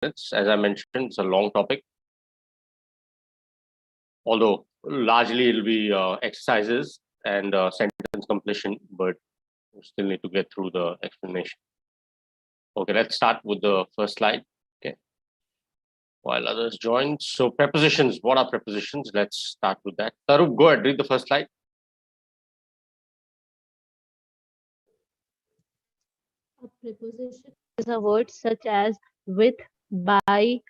minutes. As I mentioned, it's a long topic, although largely it'll be exercises and sentence completion, but we still need to get through the explanation. Okay, let's start with the first slide. Okay, while others join. So prepositions, what are prepositions? Let's start with that. Tarup, go ahead, read the first slide. A preposition is a word such as with, by,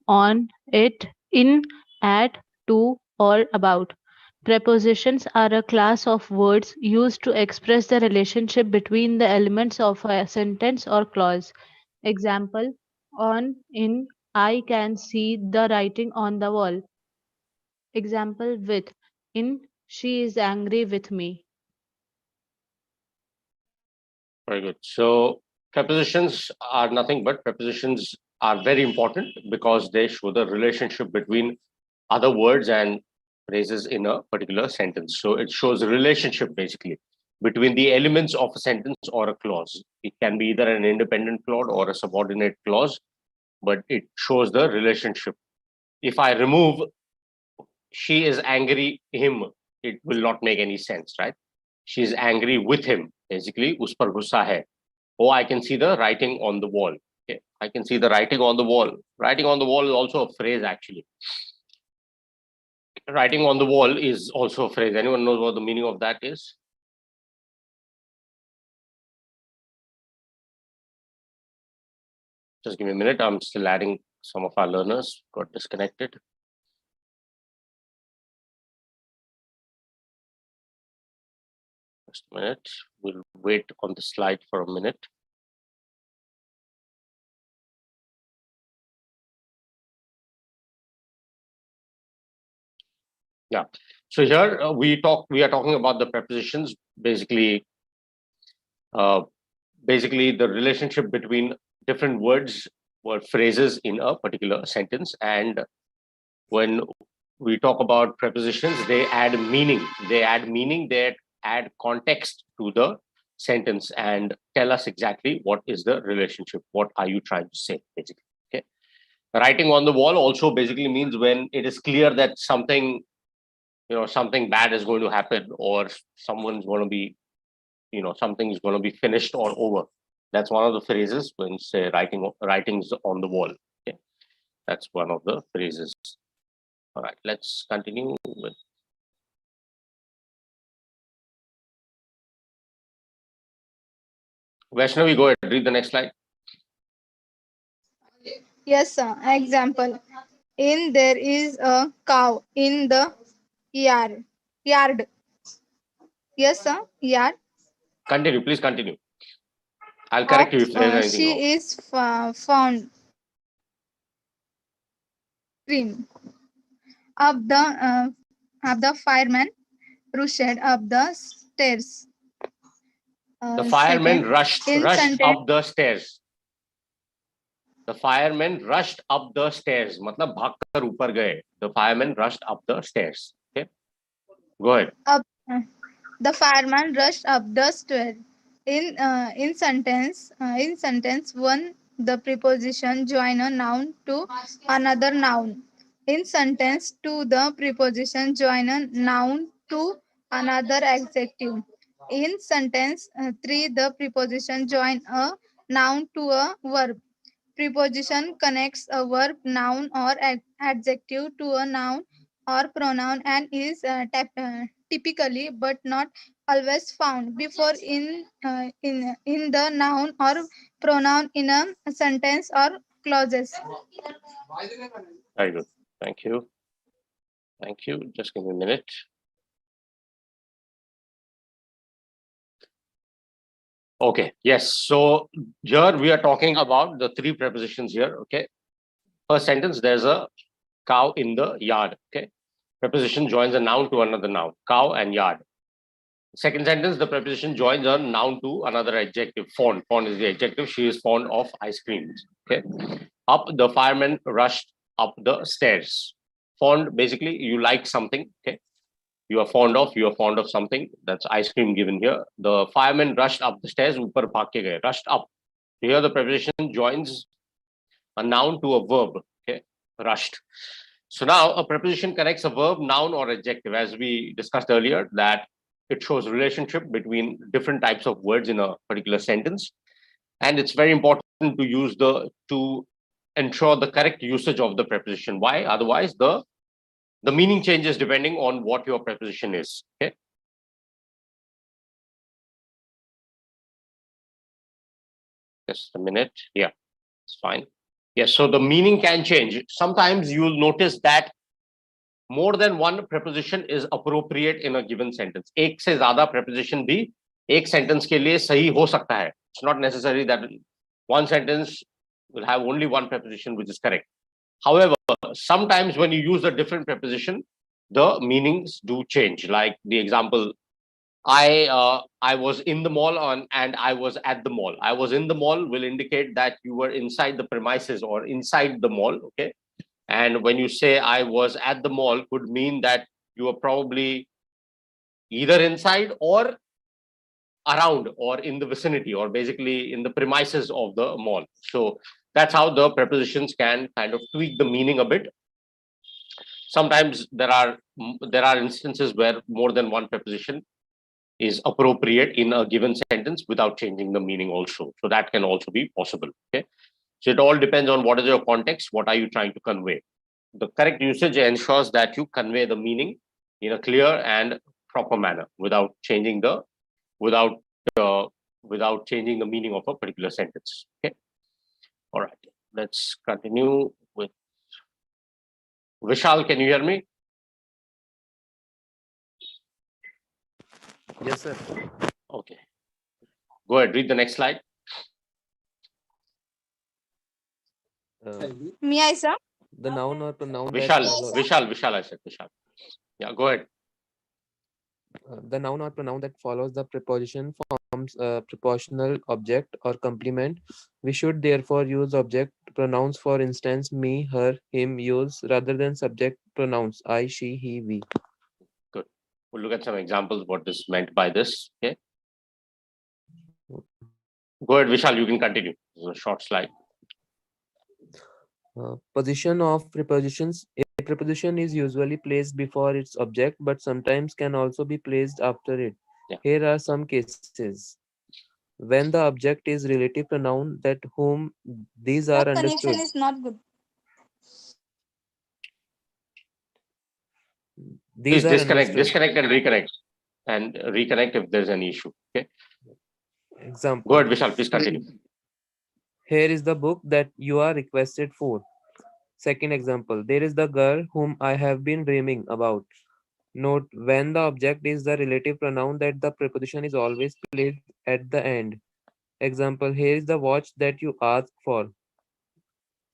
on, it, in, at, to, or about. Prepositions are a class of words used to express the relationship between the elements of a sentence or clause. Example: on, in, I can see the writing on the wall. Example: with, in, she is angry with me. Very good. So prepositions are nothing but prepositions are very important because they show the relationship between other words and phrases in a particular sentence. So it shows a relationship basically between the elements of a sentence or a clause. It can be either an independent clause or a subordinate clause, but it shows the relationship. If I remove she is angry him, it will not make any sense, right? She is angry with him. Basically, us par gussa hai. Oh, I can see the writing on the wall. Okay. I can see the writing on the wall. Writing on the wall is also a phrase, actually. Writing on the wall is also a phrase. Anyone knows what the meaning of that is? Just give me a minute. I'm still adding some of our learners. Got disconnected. Just a minute. We'll wait on the slide for a minute. Yeah. So here we are talking about the prepositions, basically the relationship between different words or phrases in a particular sentence. And when we talk about prepositions, they add meaning. They add context to the sentence and tell us exactly what is the relationship. What are you trying to say, basically? Okay. Writing on the wall also basically means when it is clear that something bad is going to happen, or someone's going to be, something's going to be finished or over. That's one of the phrases when you say writings on the wall. Okay, that's one of the phrases. All right, let's continue with. Vaishnavi, go ahead, read the next slide. Yes, sir. Example: in there is a cow in the yard. Yes, sir. Yard. Continue, please continue. I'll correct you if there is anything wrong. She is found cream up the fireman rushed up the stairs. The fireman Second, rushed up the stairs. The fireman rushed up the stairs. मतलब भागकर ऊपर गए. The fireman rushed up the stairs. Okay, go ahead. The fireman rushed up the stairs. In sentence one, the preposition join a noun to another noun. In sentence two, the preposition join a noun to another adjective. In sentence three, the preposition join a noun to a verb. Preposition connects a verb, noun, or adjective to a noun or pronoun and is typically but not always found before in the noun or pronoun in a sentence or clauses. Very good. Thank you. Thank you. Just give me a minute. Okay, yes. So here we are talking about the three prepositions here. Okay. First sentence, there's a cow in the yard. Okay. Preposition joins a noun to another noun, cow and yard. Second sentence, the preposition joins a noun to another adjective, fond. Fond is the adjective. She is fond of ice cream. Okay. Up, the fireman rushed up the stairs. Fond, basically, you like something. Okay. You are fond of something. That's ice cream given here. The fireman rushed up the stairs. Upar bhag ke gaye. Rushed up. Here the preposition joins a noun to a verb. Okay, rushed. So now a preposition connects a verb, noun, or adjective, as we discussed earlier, that it shows relationship between different types of words in a particular sentence. And it's very important to use to ensure the correct usage of the preposition. Why? Otherwise, the meaning changes depending on what your preposition is. Okay. Just a minute. Yeah, it's fine. Yes, so the meaning can change. Sometimes you will notice that more than one preposition is appropriate in a given sentence. एक से ज़्यादा preposition भी एक sentence के लिए सही हो सकता है. It's not necessary that one sentence will have only one preposition which is correct. However, sometimes when you use a different preposition, the meanings do change. Like the example, I was in the mall and I was at the mall. I was in the mall will indicate that you were inside the premises or inside the mall. Okay. And when you say I was at the mall, could mean that you were probably either inside or around or in the vicinity or basically in the premises of the mall. So that's how the prepositions can kind of tweak the meaning a bit. Sometimes there are instances where more than one preposition is appropriate in a given sentence without changing the meaning also. So that can also be possible. Okay. So it all depends on what is your context, what are you trying to convey. The correct usage ensures that you convey the meaning in a clear and proper manner without changing the meaning of a particular sentence. Okay. All right. Let's continue with Vishal. Can you hear me? Yes, sir. Okay. Go ahead. Read the next slide. Me, I sir. The noun or pronoun. Vishal. I said Vishal. Yeah. Go ahead. The noun or pronoun that follows the preposition forms a prepositional object or complement. We should therefore use object pronouns, for instance, me, her, him, yours, rather than subject pronouns, I, she, he, we. Good. We'll look at some examples what is meant by this. Okay. Go ahead, Vishal. You can continue. This is a short slide. Position of prepositions. A preposition is usually placed before its object, but sometimes can also be placed after it. Yeah. Here are some cases. When the object is relative pronoun, that whom these are Your understood. connection is not good. Please These are disconnect understood. and reconnect if there's an issue. Okay. Example. Go ahead, Vishal. Please continue. Here is the book that you are requested for. Second example. There is the girl whom I have been dreaming about. Note, when the object is the relative pronoun, that the preposition is always placed at the end. Example. Here is the watch that you asked for.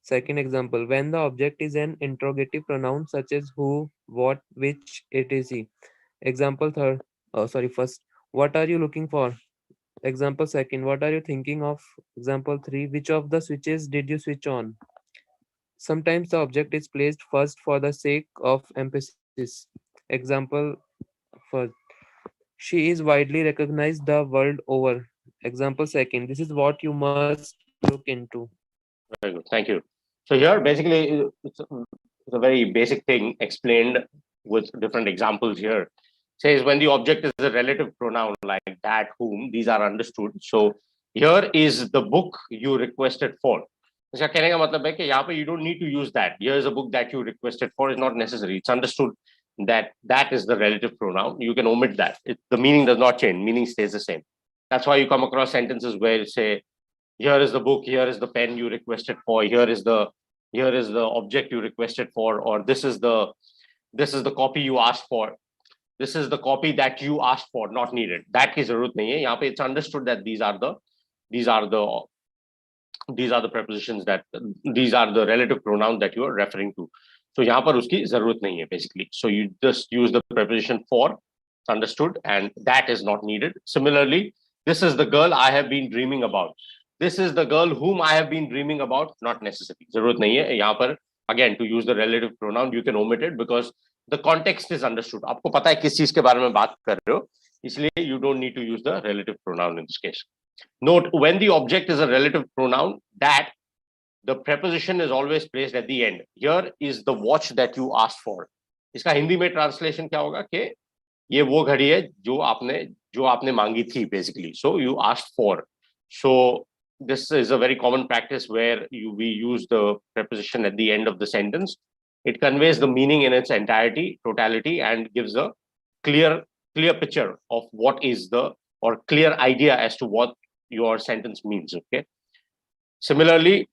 Second example. When the object is an interrogative pronoun such as who, what, which, etc. Example third. First. What are you looking for? Example second. What are you thinking of? Example 3. Which of the switches did you switch on? Sometimes the object is placed first for the sake of emphasis. Example first. She is widely recognized the world over. Example second. This is what you must look into. Very good. Thank you. So here, basically, it's a very basic thing explained with different examples here. Says when the object is a relative pronoun like that, whom, these are understood. So here is the book you requested for. इसका कहने का मतलब है कि यहाँ पे you don't need to use that. Here is a book that you requested for is not necessary. It's understood that that is the relative pronoun. You can omit that. The meaning does not change. Meaning stays the same. That's why you come across sentences where you say, here is the book, here is the pen you requested for, here is the object you requested for, or this is the copy you asked for. This is the copy that you asked for, not needed. That की जरूरत नहीं है. यहाँ पे it's understood that these are the prepositions, that these are the relative pronouns that you are referring to. So यहाँ पर उसकी जरूरत नहीं है basically. So you just use the preposition for, it's understood, and that is not needed. Similarly, this is the girl I have been dreaming about. This is the girl whom I have been dreaming about, not necessary. जरूरत नहीं है यहाँ पर. Again, to use the relative pronoun, you can omit it because the context is understood. आपको पता है किस चीज के बारे में बात कर रहे हो, इसलिए you don't need to use the relative pronoun in this case. Note, when the object is a relative pronoun, that the preposition is always placed at the end. Here is the watch that you asked for. इसका हिंदी में translation क्या होगा कि ये वो घड़ी है जो आपने मांगी थी basically. So you asked for. So this is a very common practice where we use the preposition at the end of the sentence. It conveys the meaning in its entirety, totality, and gives a clear picture of what is or clear idea as to what your sentence means. Okay. Similarly,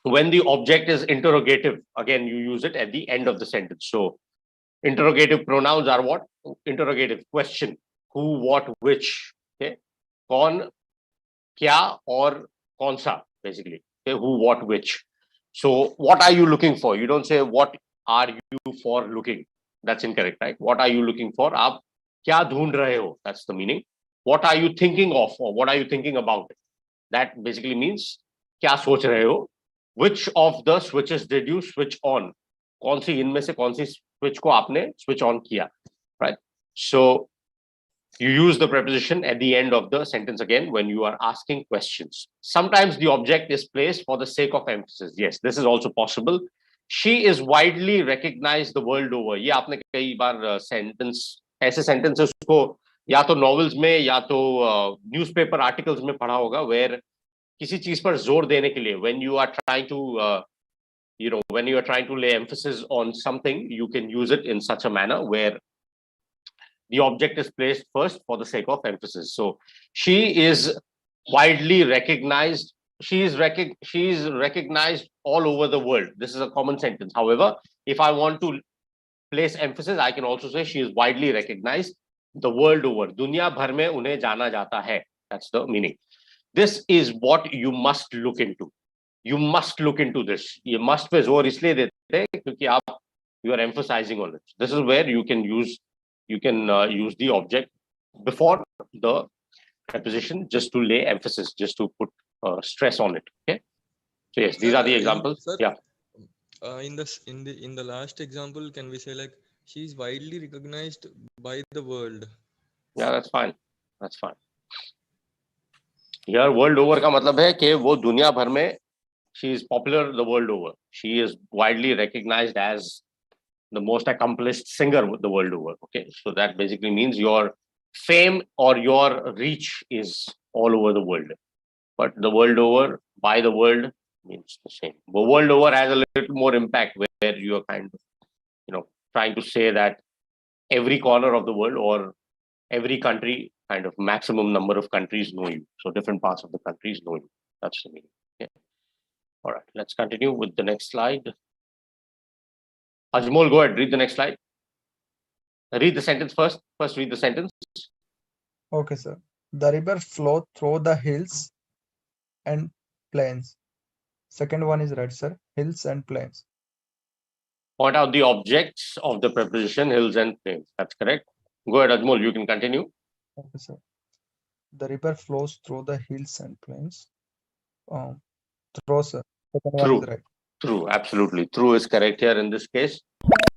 when the object is interrogative, again you use it at the end of the sentence. So interrogative pronouns are what? Interrogative question: who, what, which. Okay. Kaun, kya, or kaun sa, basically. Okay. Who, what, which. So what are you looking for? You don't say what are you for looking. That's incorrect, right? What are you looking for? Aap kya dhoond rahe ho? That's the meaning. What are you thinking of, or what are you thinking about? That basically means kya soch rahe ho? Which of the switches did you switch on? कौन सी इनमें से कौन सी switch को आपने switch on किया, right? So you use the preposition at the end of the sentence again when you are asking questions. Sometimes the object is placed for the sake of emphasis. Yes, this is also possible. She is widely recognized the world over. ये आपने कई बार sentence ऐसे sentences को या तो novels में या तो newspaper articles में पढ़ा होगा where किसी चीज पर जोर देने के लिए when you are trying to when you are trying to lay emphasis on something, you can use it in such a manner where the object is placed first for the sake of emphasis. So she is widely recognized. She is recognized all over the world. This is a common sentence. However, if I want to place emphasis, I can also say she is widely recognized the world over. दुनिया भर में उन्हें जाना जाता है. That's the meaning. This is what you must look into. You must look into this. ये must पे जोर इसलिए देते हैं क्योंकि आप you are emphasizing on it. This is where you can use the object before the preposition just to lay emphasis, just to put stress on it. Okay. So yes, these are the examples. Sir, yeah. In the last example, can we say like she is widely recognized by the world? Yeah, that's fine. That's fine. Here, world over का मतलब है कि वो दुनिया भर में she is popular the world over. She is widely recognized as the most accomplished singer the world over. Okay, so that basically means your fame or your reach is all over the world. But the world over, by the world, means the same. But world over has a little more impact where you are kind of, trying to say that every corner of the world or every country, kind of maximum number of countries know you. So different parts of the countries know you. That's the meaning. Okay. All right, let's continue with the next slide. Ajmol, go ahead, read the next slide. Read the sentence first. First, read the sentence. Okay, sir. The river flow through the hills and plains. Second one is right, sir. Hills and plains. Point out the objects of the preposition hills and plains. That's correct. Go ahead, Ajmol, you can continue. Okay, sir. The river flows through the hills and plains. Through, sir. Second one Through. is right. Through, absolutely. Through is correct here in this case.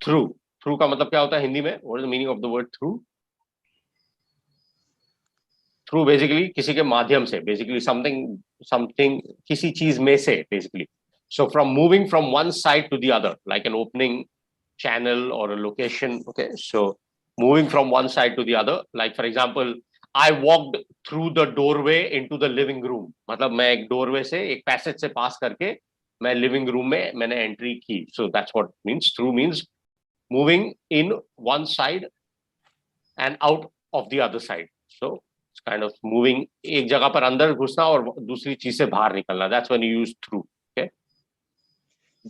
Through. Through का मतलब क्या होता है हिंदी में? What is the meaning of the word through? Through basically किसी के माध्यम से, basically something किसी चीज में से, basically. So from moving from one side to the other, like an opening channel or a location. Okay, so moving from one side to the other, like for example, I walked through the doorway into the living room. मतलब मैं एक doorway से एक passage से pass करके मैं living room में मैंने entry की. So that's what it means. Through means moving in one side and out of the other side. So it's kind of moving एक जगह पर अंदर घुसना और दूसरी चीज से बाहर निकलना. That's when you use through. Okay.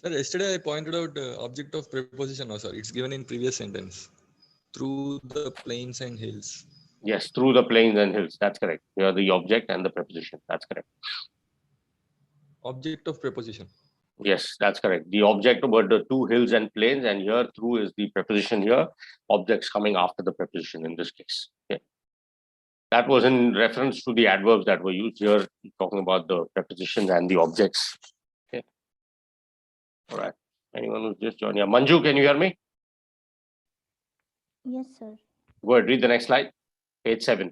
Sir, yesterday I pointed out object of preposition. No, sir, it's given in previous sentence. Through the plains and hills. Yes, through the plains and hills. That's correct. Here the object and the preposition. That's correct. Object of preposition. Yes, that's correct. The object were the two hills and plains, and here through is the preposition here. Objects coming after the preposition in this case. Okay. That was in reference to the adverbs that were used here, talking about the prepositions and the objects. Okay. All right. Anyone who's just joined? Yeah, Manju, can you hear me? Yes, sir. Go ahead, read the next slide. Page 7.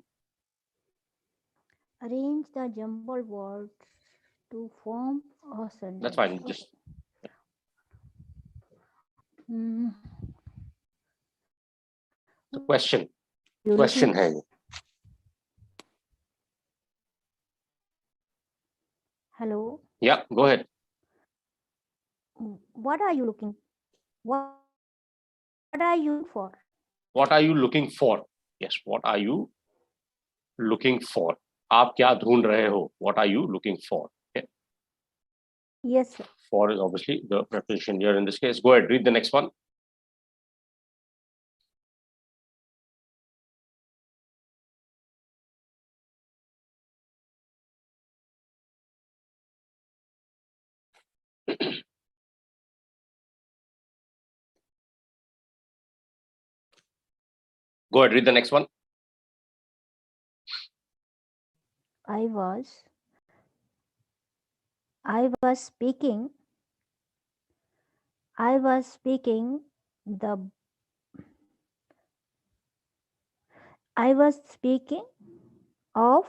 Arrange the jumbled words To form a sentence. That's fine. Okay. Just Mm, the question. you Question looking- hai ye. Hello. Yeah, go ahead. What are you looking? What are you for? What are you looking for? Yes, what are you looking for? आप क्या ढूंढ रहे हो? What are you looking for? Okay. Yes, sir. For is obviously the preposition here in this case. Go ahead, read the next one. Go ahead, read the next one. I was speaking. I was speaking the. I was speaking of.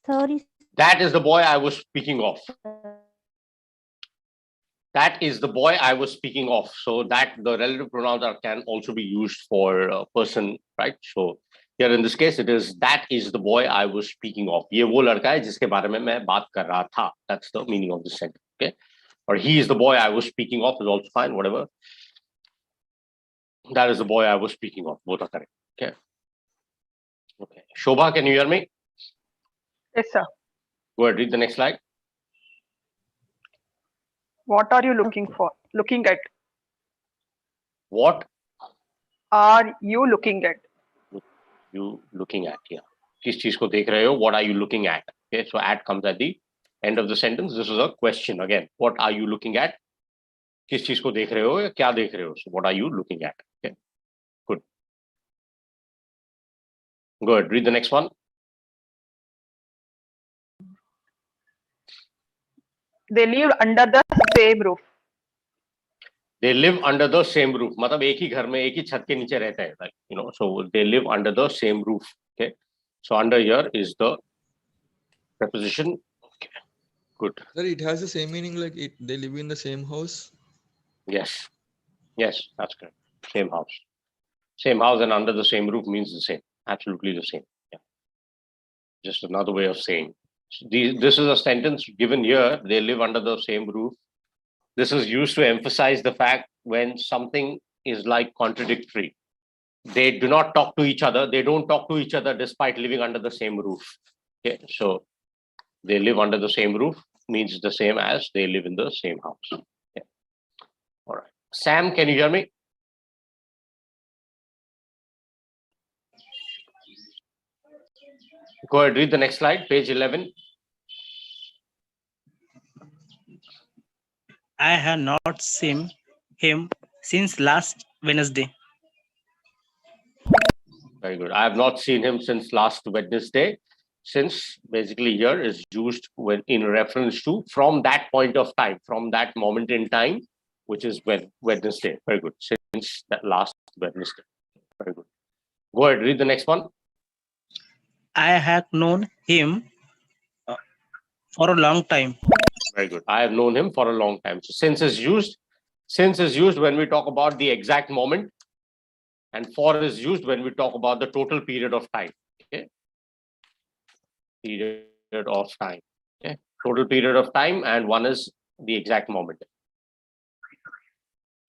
Sorry. That is the boy I was speaking of. sir. That is the boy I was speaking of. So that the relative pronouns can also be used for a person, right? So here in this case, it is that is the boy I was speaking of. ये वो लड़का है जिसके बारे में मैं बात कर रहा था. That's the meaning of this sentence. Okay. Or he is the boy I was speaking of is also fine. Whatever. That is the boy I was speaking of. Both are correct. Okay. Okay. Shobha, can you hear me? Yes, sir. Go ahead. Read the next slide. What are you looking for? Looking at. What Are you looking at? you looking at? Yeah. किस चीज को देख रहे हो? What are you looking at? Okay. So at comes at the end of the sentence. This is a question again. What are you looking at? किस चीज को देख रहे हो या क्या देख रहे हो? So what are you looking at? Okay. Good. Go ahead. Read the next one. They live under the same roof. They live under the same roof. मतलब एक ही घर में एक ही छत के नीचे रहते हैं. Like, you know, so they live under the same roof. Okay. So under here is the preposition. Okay. Good. Sir, it has the same meaning like it. They live in the same house. Yes. Yes, that's correct. Same house. Same house and under the same roof means the same. Absolutely the same. Yeah. Just another way of saying. This is a sentence given here. They live under the same roof. This is used to emphasize the fact when something is like contradictory. They do not talk to each other. They don't talk to each other despite living under the same roof. Okay, so they live under the same roof means the same as they live in the same house. Okay. All right. Sam, can you hear me? Go ahead, read the next slide, page 11. I have not seen him since last Wednesday. Very good. I have not seen him since last Wednesday. Since basically here is used when in reference to from that point of time, from that moment in time, which is when Wednesday. Very good. Since that last Wednesday. Very good. Go ahead, read the next one. I have known him for a long time. Very good. I have known him for a long time. So since is used when we talk about the exact moment, and for is used when we talk about the total period of time. Okay. Period of time. Okay. Total period of time, and one is the exact moment.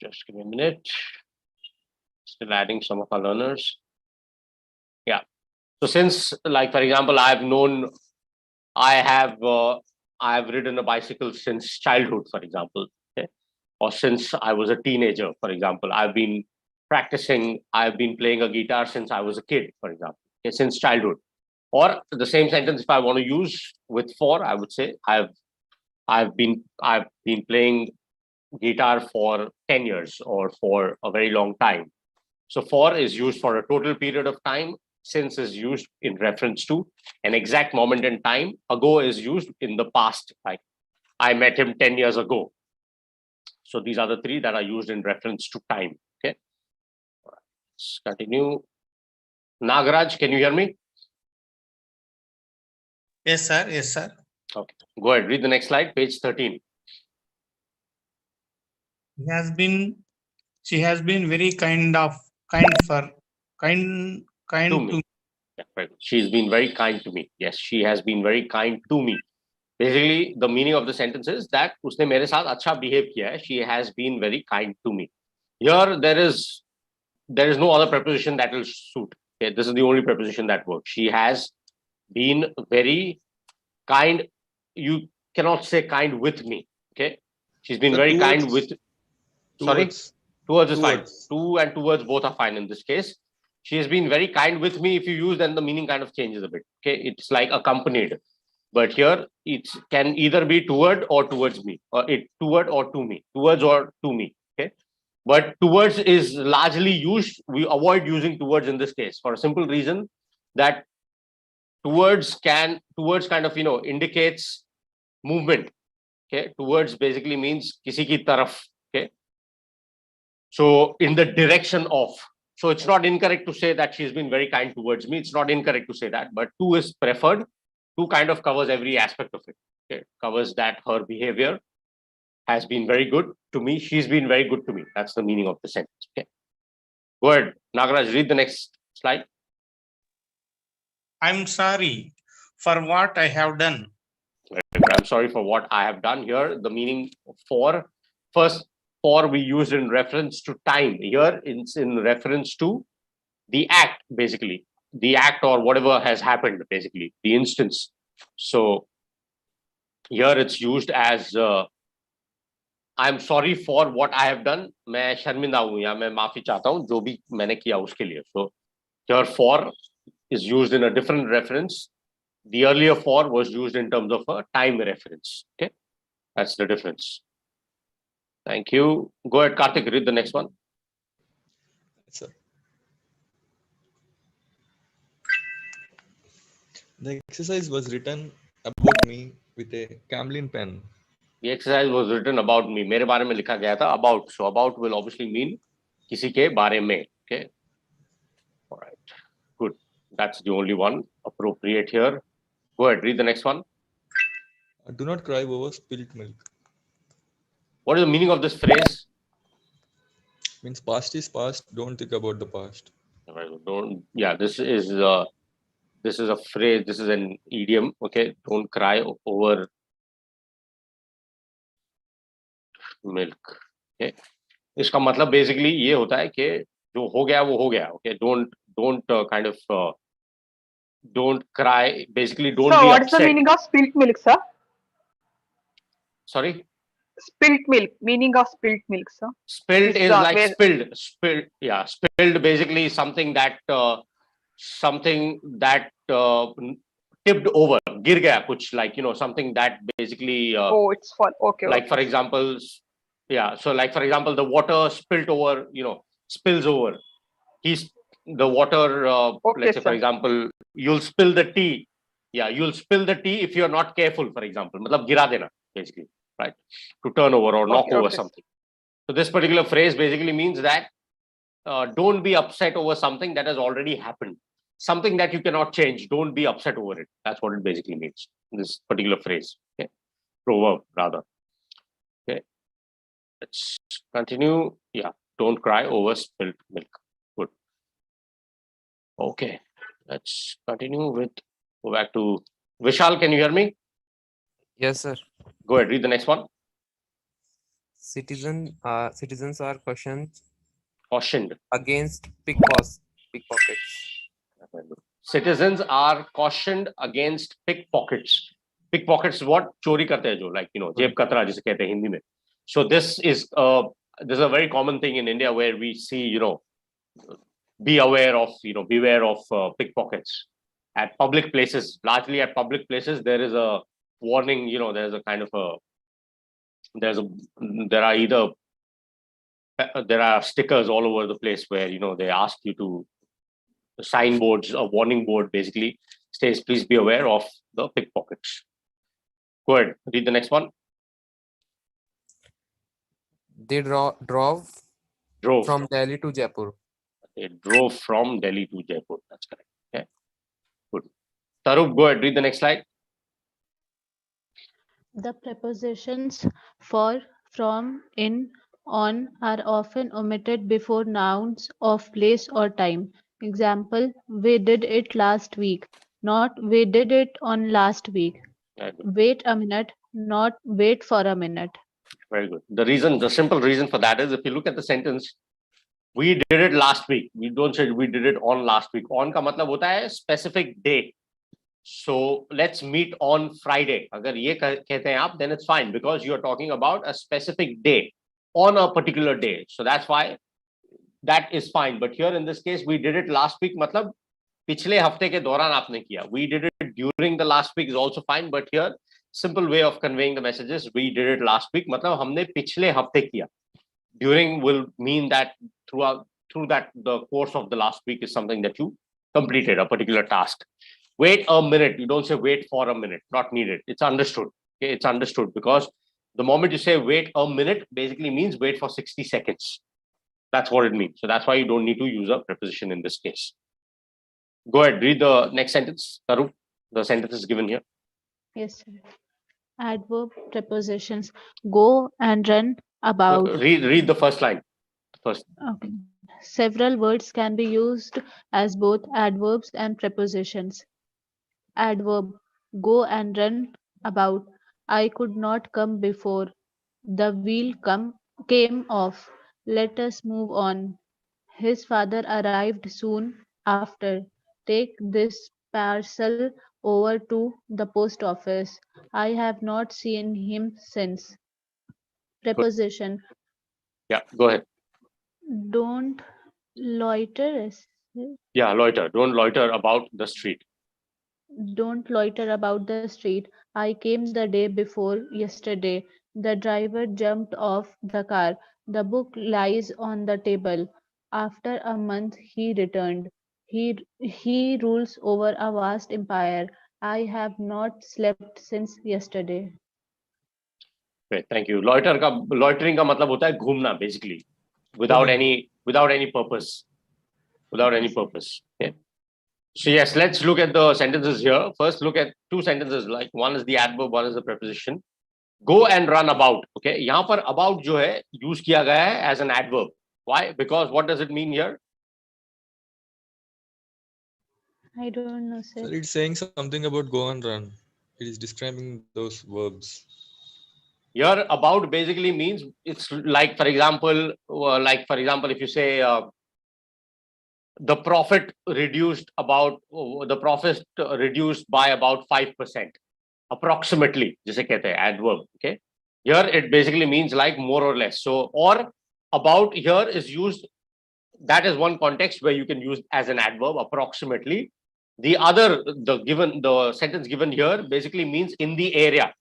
Just give me a minute. Still adding some of our learners. Yeah. So since, like for example, I have ridden a bicycle since childhood, for example, okay? Or since I was a teenager, for example. I've been practicing, I've been playing a guitar since I was a kid, for example, okay? Since childhood. Or the same sentence, if I want to use with for, I would say I've been playing guitar for 10 years or for a very long time. So for is used for a total period of time. Since is used in reference to an exact moment in time. Ago is used in the past. Like I met him 10 years ago. So these are the three that are used in reference to time. Okay. Let's continue. Nagaraj, can you hear me? Yes, sir. Yes, sir. Okay. Go ahead. Read the next slide, page 13. She has been very kind To to me. Yeah, right. She's been very kind to me. Yes, she has been very kind to me. Basically, the meaning of the sentence is that उसने मेरे साथ अच्छा behave किया है. She has been very kind to me. Here, there is no other preposition that will suit. Okay, this is the only preposition that works. She has been very kind. You cannot say kind with me. Okay, she's been Sir, very kind towards- with. Sorry, Towards. towards is fine. Towards. To and towards both are fine in this case. She has been very kind with me. If you use, then the meaning kind of changes a bit. Okay, it's like accompanied. But here it can either be toward or towards me, or it toward or to me, towards or to me. Okay, but towards is largely used. We avoid using towards in this case for a simple reason that towards kind of indicates movement. Okay, towards basically means kisi ki taraf. Okay, so in the direction of. So it's not incorrect to say that she's been very kind towards me. It's not incorrect to say that, but to is preferred. To kind of covers every aspect of it. Okay, covers that her behavior has been very good to me. She's been very good to me. That's the meaning of the sentence. Okay, go ahead, Nagaraj. Read the next slide. I'm sorry for what I have done. I'm sorry for what I have done. Here, the meaning for first for we used in reference to time. Here, it's in reference to the act, basically. The act or whatever has happened, basically, the instance. So here it's used as I'm sorry for what I have done. मैं शर्मिंदा हूँ या मैं माफी चाहता हूँ जो भी मैंने किया उसके लिए. So here for is used in a different reference. The earlier for was used in terms of a time reference. Okay, that's the difference. Thank you. Go ahead, Karthik. Read the next one. Yes, sir. The exercise was written about me with a Camlin pen. The exercise was written about me. मेरे बारे में लिखा गया था about. So about will obviously mean किसी के बारे में. Okay. All right. Good. That's the only one appropriate here. Go ahead. Read the next one. Do not cry over spilt milk. What is the meaning of this phrase? Means past is past. Don't think about the past. Don't. Yeah. This is a phrase. This is an idiom. Okay. Don't cry over milk. Okay. इसका मतलब basically ये होता है कि जो हो गया वो हो गया. Okay. Don't cry. Basically, don't So be what's upset. the meaning of spilt milk, sir? Sorry. Spilt milk. Meaning of spilt milk, sir. Spilled It's is the like where- spilled. Yeah, spilled basically something that tipped over. गिर गया कुछ, like something that basically Oh, it's for okay. like okay. for example, yeah. So like for example, the water spilt over. Spills over. The water. Okay, Let's say for sir. example, you'll spill the tea. Yeah, you'll spill the tea if you're not careful. For example, मतलब गिरा देना basically, right? To turn over or knock Okay, over okay. something. So this particular phrase basically means that don't be upset over something that has already happened. Something that you cannot change. Don't be upset over it. That's what it basically means. This particular phrase. Okay. Proverb rather. Okay. Let's continue. Yeah. Don't cry over spilled milk. Good. Okay. Let's continue with go back to Vishal. Can you hear me? Yes, sir. Go ahead. Read the next one. Citizens are Cautioned. against pickpockets. Citizens are cautioned against pickpockets. Pickpockets what? चोरी करते हैं जो, like जेब कतरा जिसे कहते हैं हिंदी में. So this is a very common thing in India where we see beware of pickpockets at public places. Largely at public places there is a warning. There's a kind of there are stickers all over the place where they ask you to signboards, a warning board basically says please be aware of the pickpockets. Go ahead, read the next one. They drove from Delhi to Jaipur. They drove from Delhi to Jaipur. That's correct. Okay. Good. Tarup, go ahead, read the next slide. The prepositions for, from, in, on are often omitted before nouns of place or time. Example, we did it last week, not we did it on last week. Very good. Wait a minute, not wait for a minute. Very good. The simple reason for that is if you look at the sentence, we did it last week. We don't say we did it on last week. On का मतलब होता है specific day. So let's meet on Friday. अगर ये कहते हैं आप, then it's fine because you are talking about a specific day on a particular day. So that's why that is fine. But here in this case, we did it last week. मतलब पिछले हफ्ते के दौरान आपने किया. We did it during the last week is also fine. But here, simple way of conveying the message is we did it last week. मतलब हमने पिछले हफ्ते किया. During will mean that through that the course of the last week is something that you completed a particular task. Wait a minute. You don't say wait for a minute. Not needed. It's understood. Okay, it's understood because the moment you say wait a minute, basically means wait for 60 seconds. That's what it means. So that's why you don't need to use a preposition in this case. Go ahead. Read the next sentence, Taru. The sentence is given here. Yes, sir. Adverb prepositions go and run about. Read the first line. First. Okay. Several words can be used as both adverbs and prepositions. Adverb go and run about. I could not come before. The wheel came off. Let us move on. His father arrived soon after. Take this parcel over to the post office. I have not seen him since. Preposition. Yeah, go ahead. Don't loiter. Yeah, loiter. Don't loiter about the street. Don't loiter about the street. I came the day before yesterday. The driver jumped off the car. The book lies on the table. After a month he returned. He rules over a vast empire. I have not slept since yesterday. Okay, thank you. Loitering का मतलब होता है घूमना basically without any purpose. Without any purpose. Okay. So yes, let's look at the sentences here. First, look at two sentences. Like one is the adverb, one is the preposition. Go and run about. Okay, यहाँ पर about जो है use किया गया है as an adverb. Why? Because what does it mean here? I don't know, sir. Sir, it's saying something about go and run. It is describing those verbs. Here, about basically means it's like, for example, if you say the profit reduced by about 5%, approximately. जिसे कहते हैं adverb. Okay. Here it basically means like more or less. So, or about here is used. That is one context where you can use as an adverb, approximately. The other, the sentence given here basically means in the area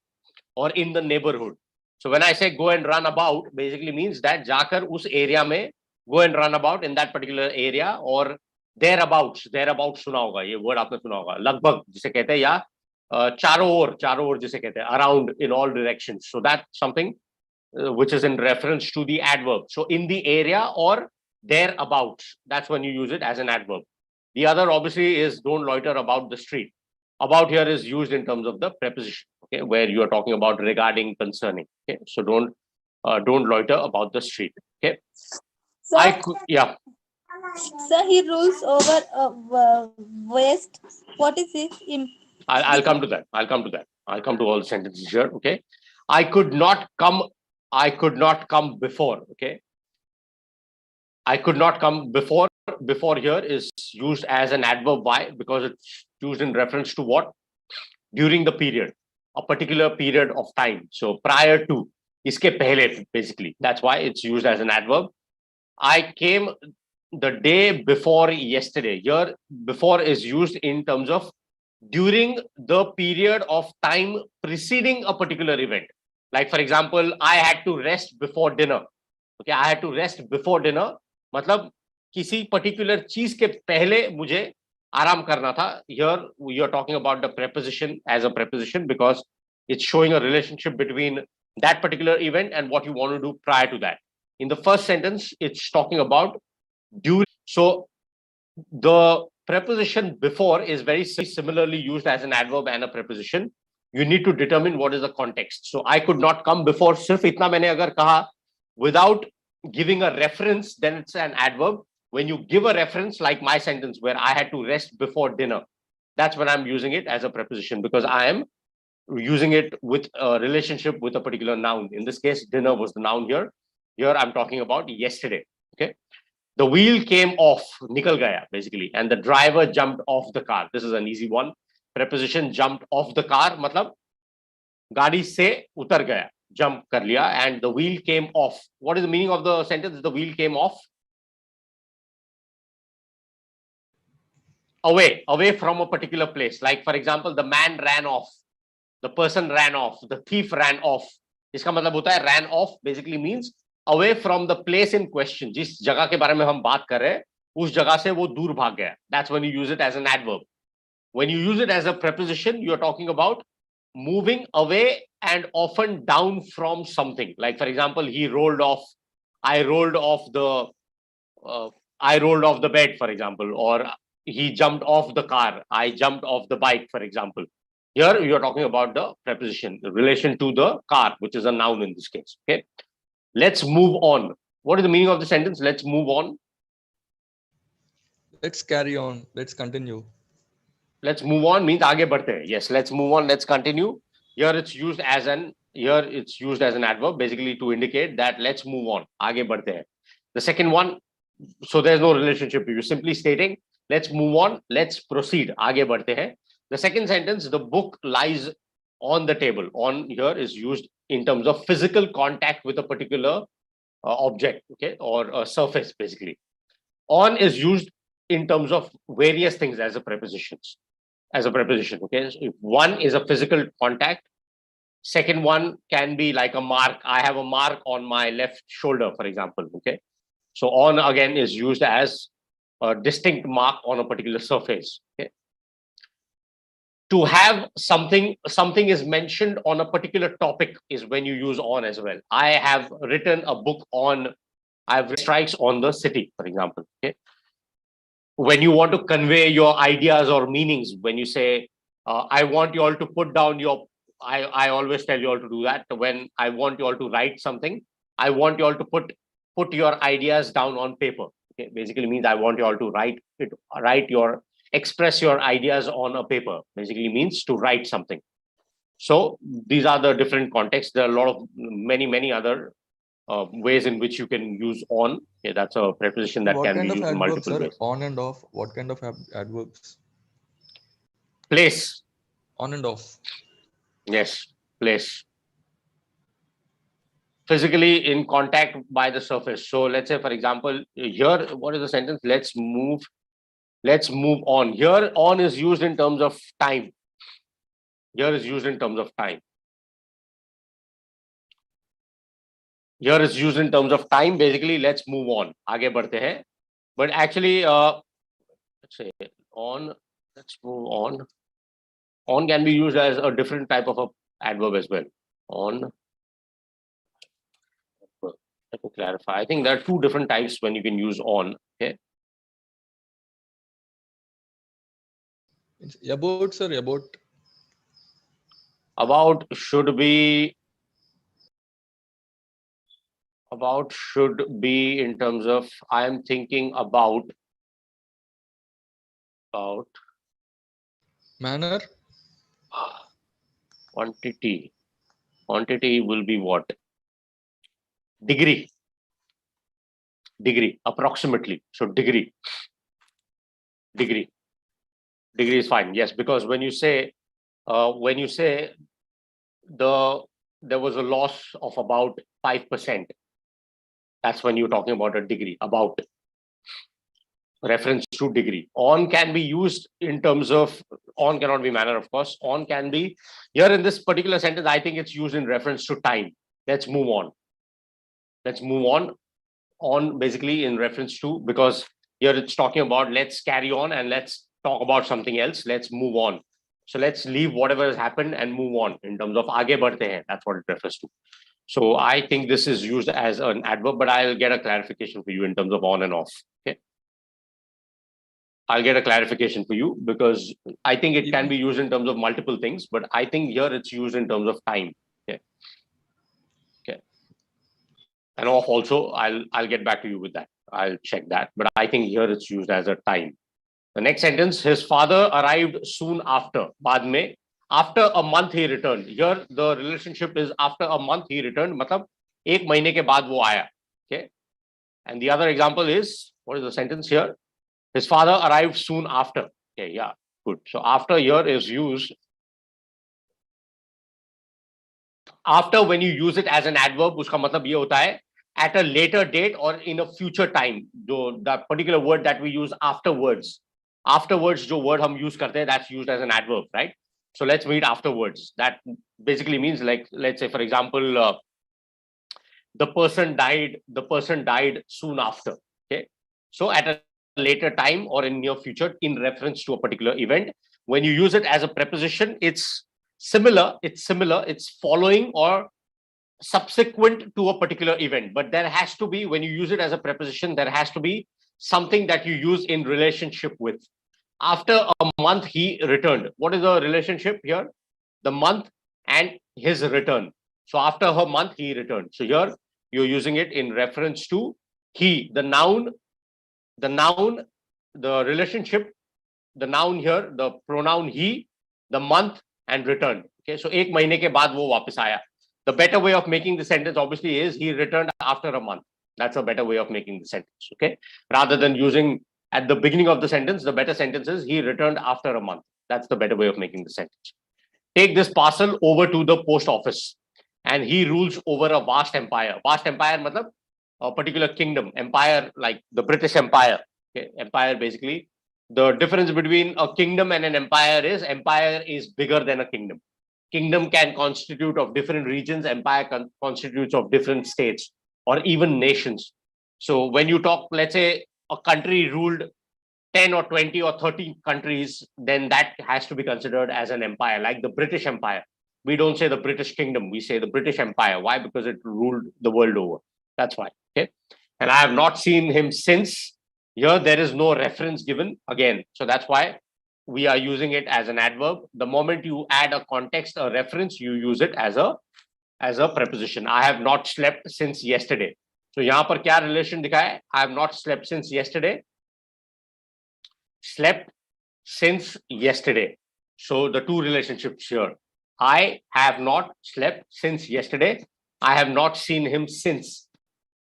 or in the neighborhood. So when I say go and run about, basically means that जाकर उस area में go and run about in that particular area or thereabouts सुना होगा, ये word आपने सुना होगा, लगभग जिसे कहते हैं, या चारों ओर जिसे कहते हैं, around, in all directions. So that's something which is in reference to the adverb. So in the area or thereabouts, that's when you use it as an adverb. The other obviously is don't loiter about the street. About here is used in terms of the preposition, okay, where you are talking about regarding, concerning. Okay, so don't loiter about the street. Okay, Sir, yeah. Sir, he rules over West. What is it? I'll come to that. I'll come to all the sentences here. Okay, I could not come before. Okay, I could not come before. Before here is used as an adverb. Why? Because it's used in reference to what? During the period, a particular period of time. So prior to, iske pehle, basically. That's why it's used as an adverb. I came the day before yesterday. Here, before is used in terms of during the period of time preceding a particular event. Like for example, I had to rest before dinner. Okay, I had to rest before dinner. मतलब किसी particular चीज के पहले मुझे आराम करना था. Here you are talking about the preposition as a preposition because it's showing a relationship between that particular event and what you want to do prior to that. In the first sentence, it's talking about during. So the preposition before is very similarly used as an adverb and a preposition. you need to determine what is the context. So I could not come before. Sirf itna maine agar kaha without giving a reference, then it's an adverb. When you give a reference, like my sentence where I had to rest before dinner, that's when I'm using it as a preposition, because I am using it with a relationship with a particular noun. In this case, dinner was the noun here. Here I'm talking about yesterday. Okay. The wheel came off, nikal gaya, basically, and the driver jumped off the car. This is an easy one. Preposition jumped off the car, matlab gaadi se utar gaya, jump kar liya, and the wheel came off. What is the meaning of the sentence? The wheel came off. Away from a particular place. Like, for example, the man ran off, the person ran off, the thief ran off. Iska matlab hota hai ran off basically means away from the place in question. Jis jagah ke bare mein hum baat kar rahe, us jagah se wo dur bhag gaya. That's when you use it as an adverb. When you use it as a preposition, you're talking about moving away and often down from something. Like, for example, he rolled off, I rolled off the bed, for example, or he jumped off the car, I jumped off the bike, for example. Here you're talking about the preposition in relation to the car, which is a noun in this case. Okay. Let's move on. What is the meaning of the sentence? Let's move on. Let's carry on. Let's continue. Let's move on means aage badhte hain. Yes, let's move on. Let's continue. Here it's used as an adverb, basically to indicate that let's move on. Aage badhte hain. The second one, so there's no relationship. You're simply stating, let's move on. Let's proceed. Aage badhte hain. The second sentence, the book lies on the table. On here is used in terms of physical contact with a particular object, okay, or a surface, basically. On is used in terms of various things as a preposition. Okay. So if one is a physical contact, second one can be like a mark. I have a mark on my left shoulder, for example. Okay. So on again is used as a distinct mark on a particular surface. Okay. To have something is mentioned on a particular topic is when you use on as well. I have written a book on, I have strikes on the city, for example. Okay. When you want to convey your ideas or meanings, when you say, I want you all to put down your, I always tell you all to do that. When I want you all to write something, I want you all to put your ideas down on paper. Okay. Basically means I want you all to express your ideas on a paper. Basically means to write something. So these are the different contexts. There are a lot of many other ways in which you can use on. Okay, that's a preposition that can be used in multiple ways. On and off. What kind of adverbs? Place. On and off. Yes, place. Physically in contact by the surface. So let's say, for example, here, what is the sentence? Let's move on. Here, on is used in terms of time. Here is used in terms of time. Here is used in terms of time. Basically, let's move on. Aage badhte hain. But actually, let's say on. Let's move on. On can be used as a different type of a adverb as well. On. Let me clarify. I think there are two different types when you can use on. Okay. About, sir, about. About should be in terms of I am thinking about Manner. Quantity will be what? Degree, approximately. So degree is fine. Yes, because when you say there was a loss of about 5%, that's when you're talking about a degree, about reference to degree. On can be used in terms of, on cannot be manner, of course. On can be, here in this particular sentence, I think it's used in reference to time. Let's move on. On basically in reference to, because here it's talking about let's carry on and let's talk about something else. Let's move on. So let's leave whatever has happened and move on in terms of aage badhte hain. That's what it refers to. So I think this is used as an adverb, but I'll get a clarification for you in terms of on and off. Okay. I'll get a clarification for you, because I think it can be used in terms of multiple things, but I think here it's used in terms of time. Okay. Okay. And off also, I'll get back to you with that. I'll check that, but I think here it's used as a time. The next sentence, his father arrived soon after. Baad mein, after a month he returned. Here the relationship is after a month he returned. मतलब एक महीने के बाद वो आया. Okay. And the other example is, what is the sentence here? His father arrived soon after. Okay, yeah, good. So after here is used. After, when you use it as an adverb, उसका मतलब ये होता है at a later date or in a future time. जो that particular word that we use afterwards. Afterwards, जो word हम use करते हैं, that's used as an adverb, right? So let's read afterwards. That basically means, like, let's say, for example, the person died soon after. Okay, so at a later time or in near future, in reference to a particular event. When you use it as a preposition, it's similar, it's following or subsequent to a particular event, but there has to be, when you use it as a preposition, there has to be something that you use in relationship with. After a month he returned. What is the relationship here? The month and his return. So after a month he returned. So here you're using it in reference to he, the noun, the relationship, the noun here, the pronoun he, the month and return. Okay, so एक महीने के बाद वो वापस आया. The better way of making the sentence obviously is he returned after a month. That's a better way of making the sentence. Okay, rather than using at the beginning of the sentence, the better sentence is he returned after a month. That's the better way of making the sentence. Take this parcel over to the post office, and he rules over a vast empire. Vast empire matlab a particular kingdom. Empire, like the British Empire. Okay, empire basically. The difference between a kingdom and an empire is bigger than a kingdom. Kingdom can constitute of different regions. Empire constitutes of different states or even nations. So when you talk, let's say a country ruled 10 or 20 or 30 countries, then that has to be considered as an empire, like the British Empire. We don't say the British Kingdom, we say the British Empire. Why? Because it ruled the world over. That's why. Okay. And I have not seen him since. Here there is no reference given again. So that's why we are using it as an adverb. The moment you add a context, a reference, you use it as a preposition. I have not slept since yesterday. So यहाँ पर क्या relation दिखा है? I have not slept since yesterday. Slept since yesterday. So the two relationships here. I have not slept since yesterday. I have not seen him since.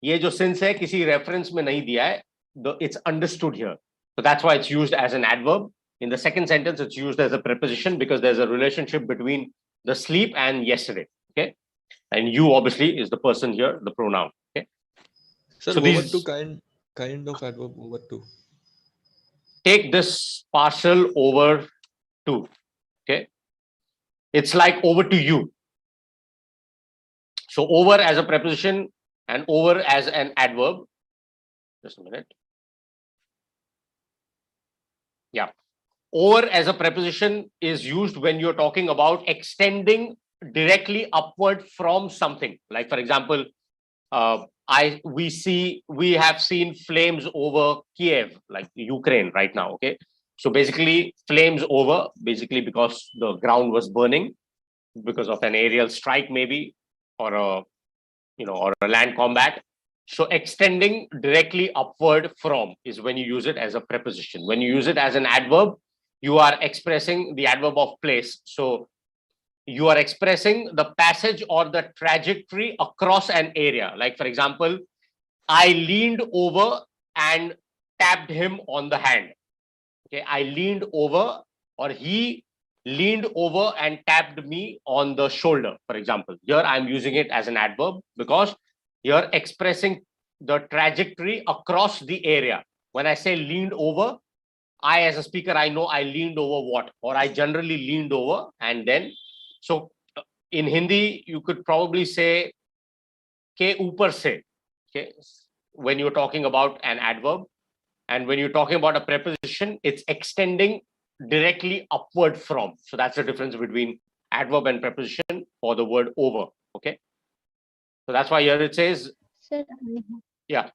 ये जो since है किसी reference में नहीं दिया है. It's understood here. So that's why it's used as an adverb. In the second sentence, it's used as a preposition because there's a relationship between the sleep and yesterday. Okay, and you obviously is the person here, the pronoun. Okay. Sir, so over these, to kind of adverb, over to. Take this parcel over to. Okay, it's like over to you. So over as a preposition and over as an adverb. Just a minute. Yeah. Over as a preposition is used when you're talking about extending directly upward from something. Like, for example, we have seen flames over Kiev, like Ukraine right now. Okay, so basically flames over, basically because the ground was burning because of an aerial strike, maybe, or a land combat. So extending directly upward from is when you use it as a preposition. When you use it as an adverb, you are expressing the adverb of place. So you are expressing the passage or the trajectory across an area. Like, for example, I leaned over and tapped him on the hand. Okay, I leaned over, or he leaned over and tapped me on the shoulder, for example. Here I'm using it as an adverb because you're expressing the trajectory across the area. When I say leaned over, I as a speaker, I know I leaned over what, or I generally leaned over, and then, so in Hindi, you could probably say ke upar se, okay, when you're talking about an adverb. And when you're talking about a preposition, it's extending directly upward from. So that's the difference between adverb and preposition for the word over. Okay. So that's why here it says, Sir, yeah.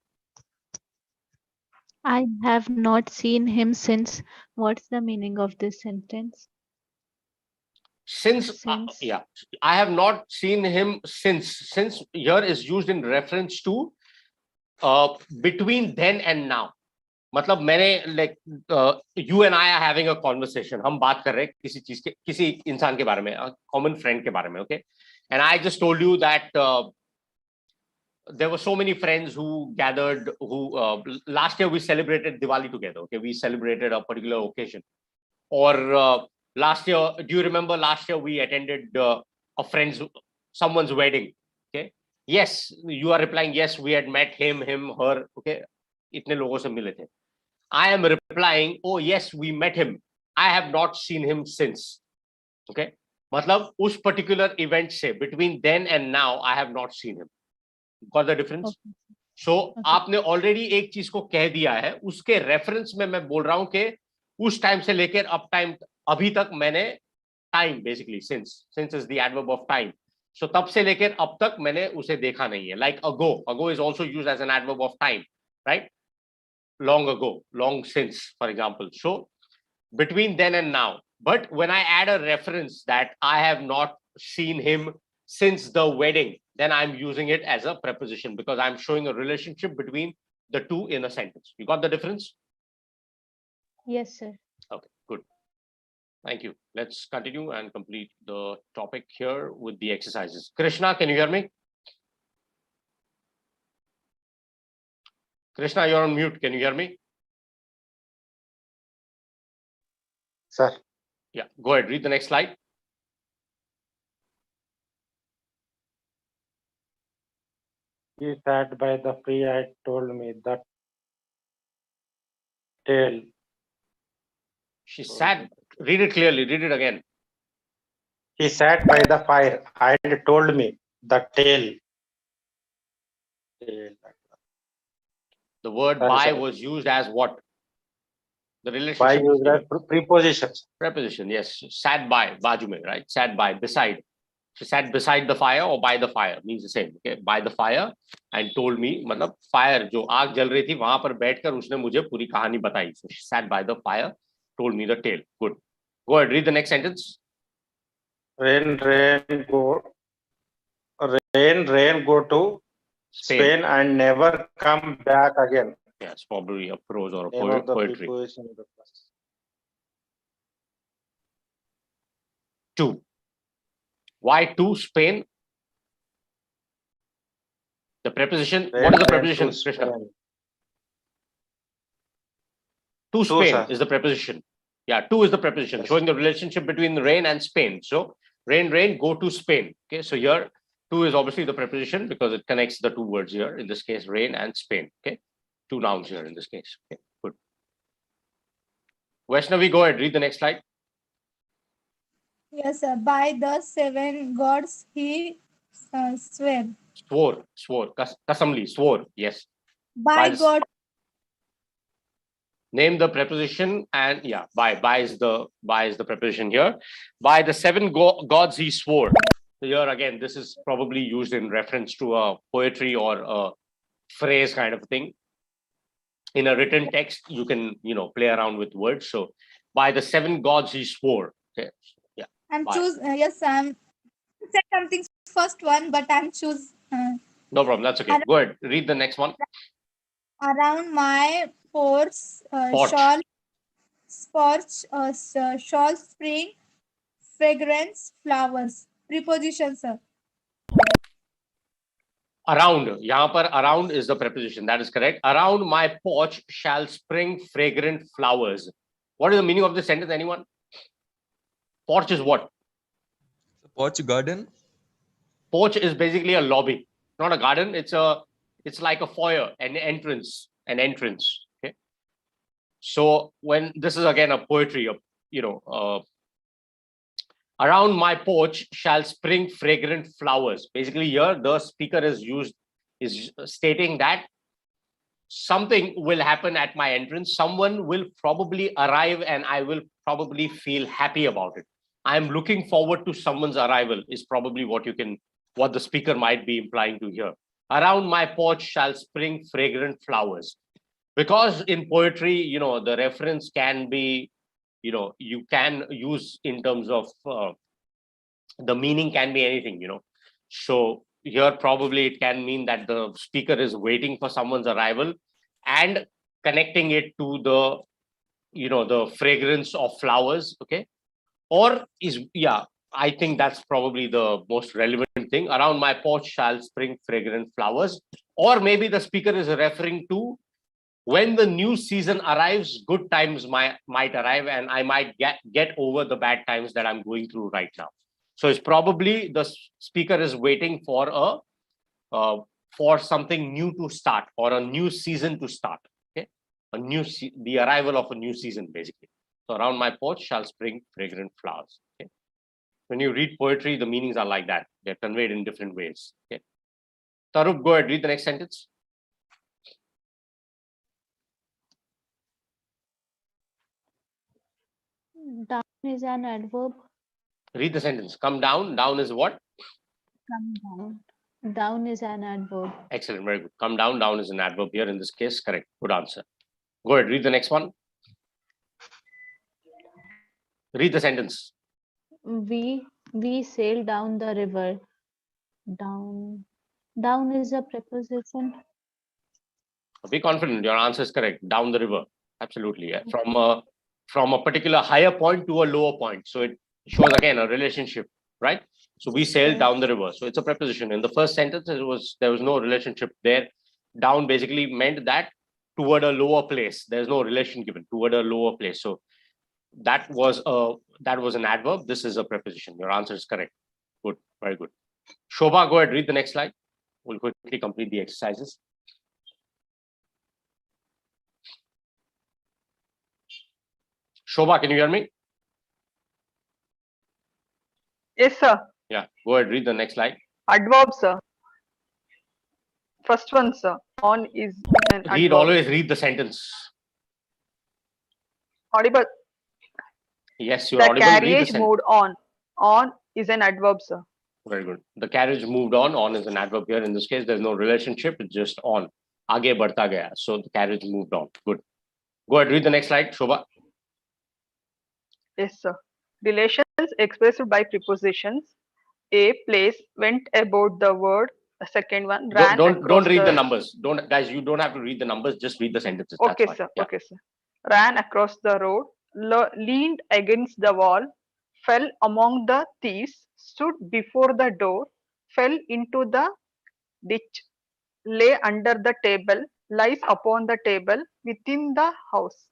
I have not seen him since. What's the meaning of this sentence? Since, Since. yeah, I have not seen him since. Since here is used in reference to between then and now. मतलब मैंने like you and I are having a conversation. हम बात कर रहे हैं किसी चीज के, किसी इंसान के बारे में, common friend के बारे में, okay? And I just told you that there were so many friends who gathered. Who last year we celebrated Diwali together. Okay, we celebrated a particular occasion. Or last year, do you remember last year we attended someone's wedding? Okay, yes, you are replying yes, we had met him, her. Okay, इतने लोगों से मिले थे. I am replying, oh yes, we met him. I have not seen him since. Okay, मतलब उस particular event से between then and now I have not seen him. Got the difference? Okay. So Okay. आपने already एक चीज को कह दिया है, उसके reference में मैं बोल रहा हूं कि उस टाइम से लेकर अब टाइम अभी तक मैंने time basically since is the adverb of time. So तब से लेकर अब तक मैंने उसे देखा नहीं है. Like ago is also used as an adverb of time, right? Long ago, long since, for example. So between then and now. But when I add a reference that I have not seen him since the wedding, then I'm using it as a preposition because I'm showing a relationship between the two in a sentence. You got the difference? Yes, sir. Okay, good. Thank you. Let's continue and complete the topic here with the exercises. Krishna, can you hear me? Krishna, you're on mute. Can you hear me? Sir. Yeah, go ahead. Read the next slide. He sat by the fire and told me that tale. She sat. Read it clearly. Read it again. He sat by the fire and told me the tale. The word Sorry, by sorry. was used as what? The relationship. By used as prepositions. Preposition, yes. Sat by, बाजू में, right? Sat by, beside. She sat beside the fire or by the fire means the same. Okay, by the fire and told me, मतलब fire जो आग जल रही थी वहां पर बैठकर उसने मुझे पूरी कहानी बताई. So she sat by the fire, told me the tale. Good. Go ahead. Read the next sentence. Rain, go to Spain and never come back again. Yeah, it's probably a prose or a Name of the poetry. preposition of the class. 2. Why to Spain? The preposition. Rain, What is the rain preposition, to Krishna? Spain. To Spain sir. is the preposition. Yeah, to is the preposition, Yes. showing the relationship between rain and Spain. So rain, go to Spain. Okay, so here to is obviously the preposition because it connects the two words here. In this case, rain and Spain. Okay, two nouns here in this case. Okay, good. Vaishnavi, go ahead. Read the next slide. Yes, sir. By the 7 gods he swore. Swore. Kasamli, swore. Yes. By the- God. Name the preposition and yeah, by is the preposition here. By the 7 gods he swore. So here again, this is probably used in reference to a poetry or a phrase kind of thing. In a written text, you can play around with words. So by the 7 gods he swore. Okay. Yeah. I'm Bye. choose. Yes, I'm said something first one, but I'm choose. No problem. That's okay. Go ahead. Read the next one. Around my porch, Porch. shall spring fragrance flowers. Preposition, sir. Around. यहाँ पर around is the preposition. That is correct. Around my porch shall spring fragrant flowers. What is the meaning of this sentence? Anyone? Porch is what? Porch garden. Porch is basically a lobby, not a garden. It's like a foyer, an entrance. Okay. So when this is again a poetry, around my porch shall spring fragrant flowers. Basically, here the speaker is stating that something will happen at my entrance. Someone will probably arrive, and I will probably feel happy about it. I am looking forward to someone's arrival. Is probably what the speaker might be implying to here. Around my porch shall spring fragrant flowers. Because in poetry, the reference can be, you can use in terms of the meaning can be anything, So here probably it can mean that the speaker is waiting for someone's arrival and connecting it to the, the fragrance of flowers. Okay. Or I think that's probably the most relevant thing. Around my porch shall spring fragrant flowers. Or maybe the speaker is referring to when the new season arrives, good times might arrive, and I might get over the bad times that I'm going through right now. So it's probably the speaker is waiting for for something new to start, or a new season to start. Okay, the arrival of a new season, basically. So around my porch shall spring fragrant flowers. Okay. When you read poetry, the meanings are like that. They're conveyed in different ways. Okay. Tarup, go ahead, read the next sentence. Down is an adverb. Read the sentence. Come down. Down is what? Come down. Down is an adverb. Excellent. Very good. Come down. Down is an adverb here in this case. Correct. Good answer. Go ahead. Read the next one. Read the sentence. We sail down the river. Down is a preposition. Be confident. Your answer is correct. Down the river. Absolutely. Yeah. From a particular higher point to a lower point. So it shows again a relationship, right? So we sailed down the river. So it's a preposition. In the first sentence, there was no relationship there. Down basically meant that toward a lower place. There's no relation given, toward a lower place. So that was an adverb. This is a preposition. Your answer is correct. Good. Very good. Shobha, go ahead. Read the next slide. We'll quickly complete the exercises. Shobha, can you hear me? Yes, sir. Yeah, go ahead, read the next slide. Adverb, sir. First one, sir. On is an adverb. Always read the sentence. Audible. Yes, you're The audible. Read the carriage sentence. moved on. On is an adverb, sir. Very good. The carriage moved on. On is an adverb here. In this case, there's no relationship. It's just on. Aage badhta gaya. So the carriage moved on. Good. Go ahead, read the next slide, Shobha. Yes, sir. Relations expressed by prepositions. A place went about the word. The second one ran Don't read the numbers. Guys, you don't have to read the numbers. Just read the sentences. Okay, That's sir. fine. Yeah. Okay, sir. Ran across the road, leaned against the wall, fell among the thieves, stood before the door, fell into the ditch, lay under the table, lies upon the table, within the house.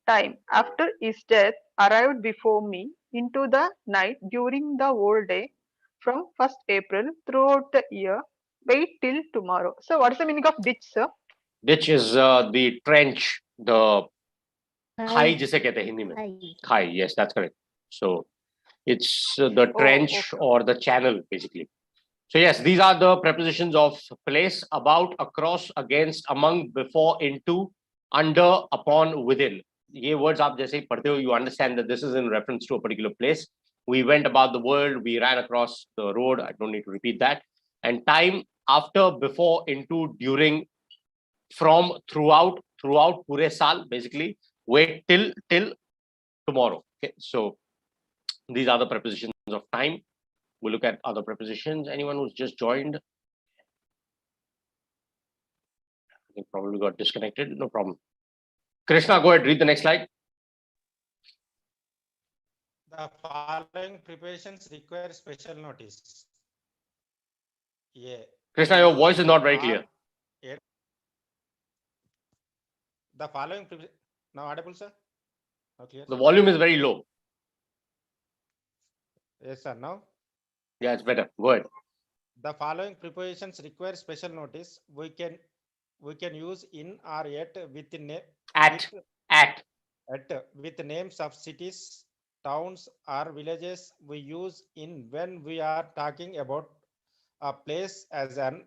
Time after his death arrived before me into the night during the whole day from 1st April throughout the year. Wait till tomorrow. So what is the meaning of ditch, sir? Ditch is the trench, the khai jise kehte hain Hindi mein. Khai, yes, that's correct. So it's the trench or the channel, basically. So yes, these are the prepositions of place, about, across, against, among, before, into, under, upon, within. ये words आप जैसे ही पढ़ते हो, you understand that this is in reference to a particular place. We went about the world, we ran across the road. I don't need to repeat that. And time, after, before, into, during, from, throughout, पूरे साल, basically. Wait till tomorrow. Okay, so these are the prepositions of time. We'll look at other prepositions. Anyone who's just joined? I think probably got disconnected. No problem. Krishna, go ahead. Read the next slide. The following preparations require special notice. Yeah. Krishna, your voice is not very clear. The following now audible, sir? Not clear. The volume is very low. Yes, sir. Now Yeah, it's better. Go ahead. the following prepositions require special notice. We can use in or yet with name At with names of cities, towns, or villages. We use in when we are talking about a place as a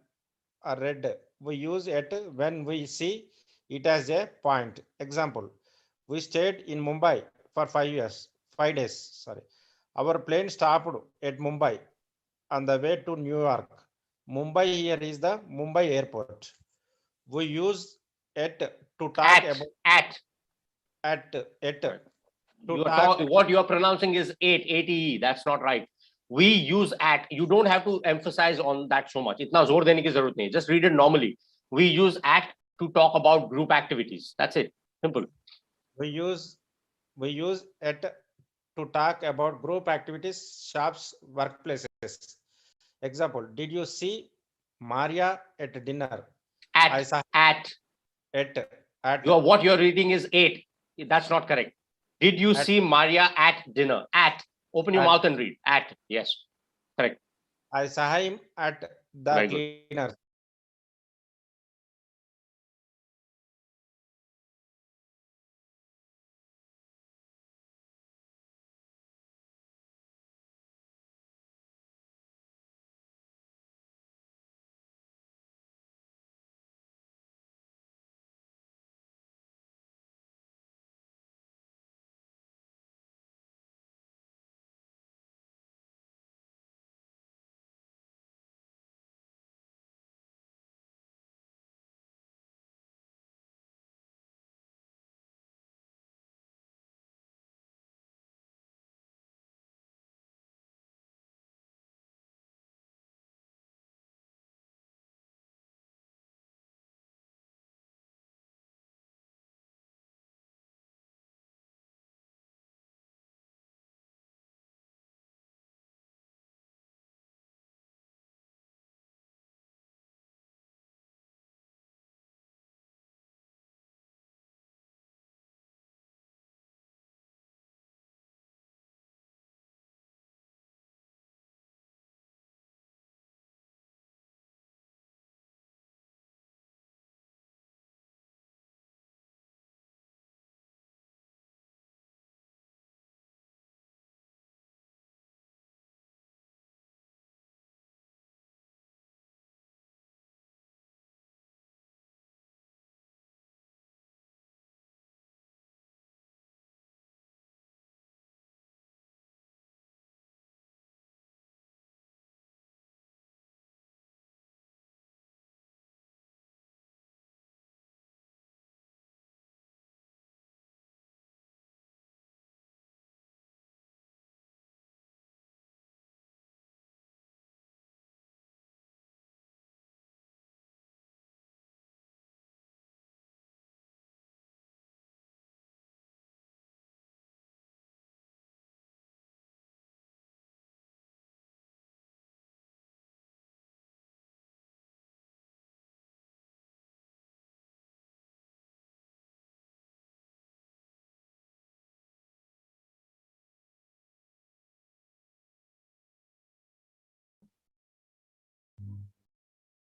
red. We use it when we see it as a point. Example: we stayed in Mumbai for 5 days. Sorry, our plane stopped at Mumbai on the way to New York. Mumbai here is the Mumbai airport. We use it to talk about At. to What you are pronouncing is ate. That's not right. We use at. You don't have to emphasize on that so much. इतना जोर देने की जरूरत नहीं. Just read it normally. We use at to talk about group activities. That's it. Simple. we use it to talk about group activities, shops, workplaces. Example: did you see Maria at dinner? At. I saw At. at What you're reading is 8. That's not correct. Did you At. see Maria at dinner? At. Open your At. mouth and read. At. Yes. Correct. I saw him at the Very good. cleaner.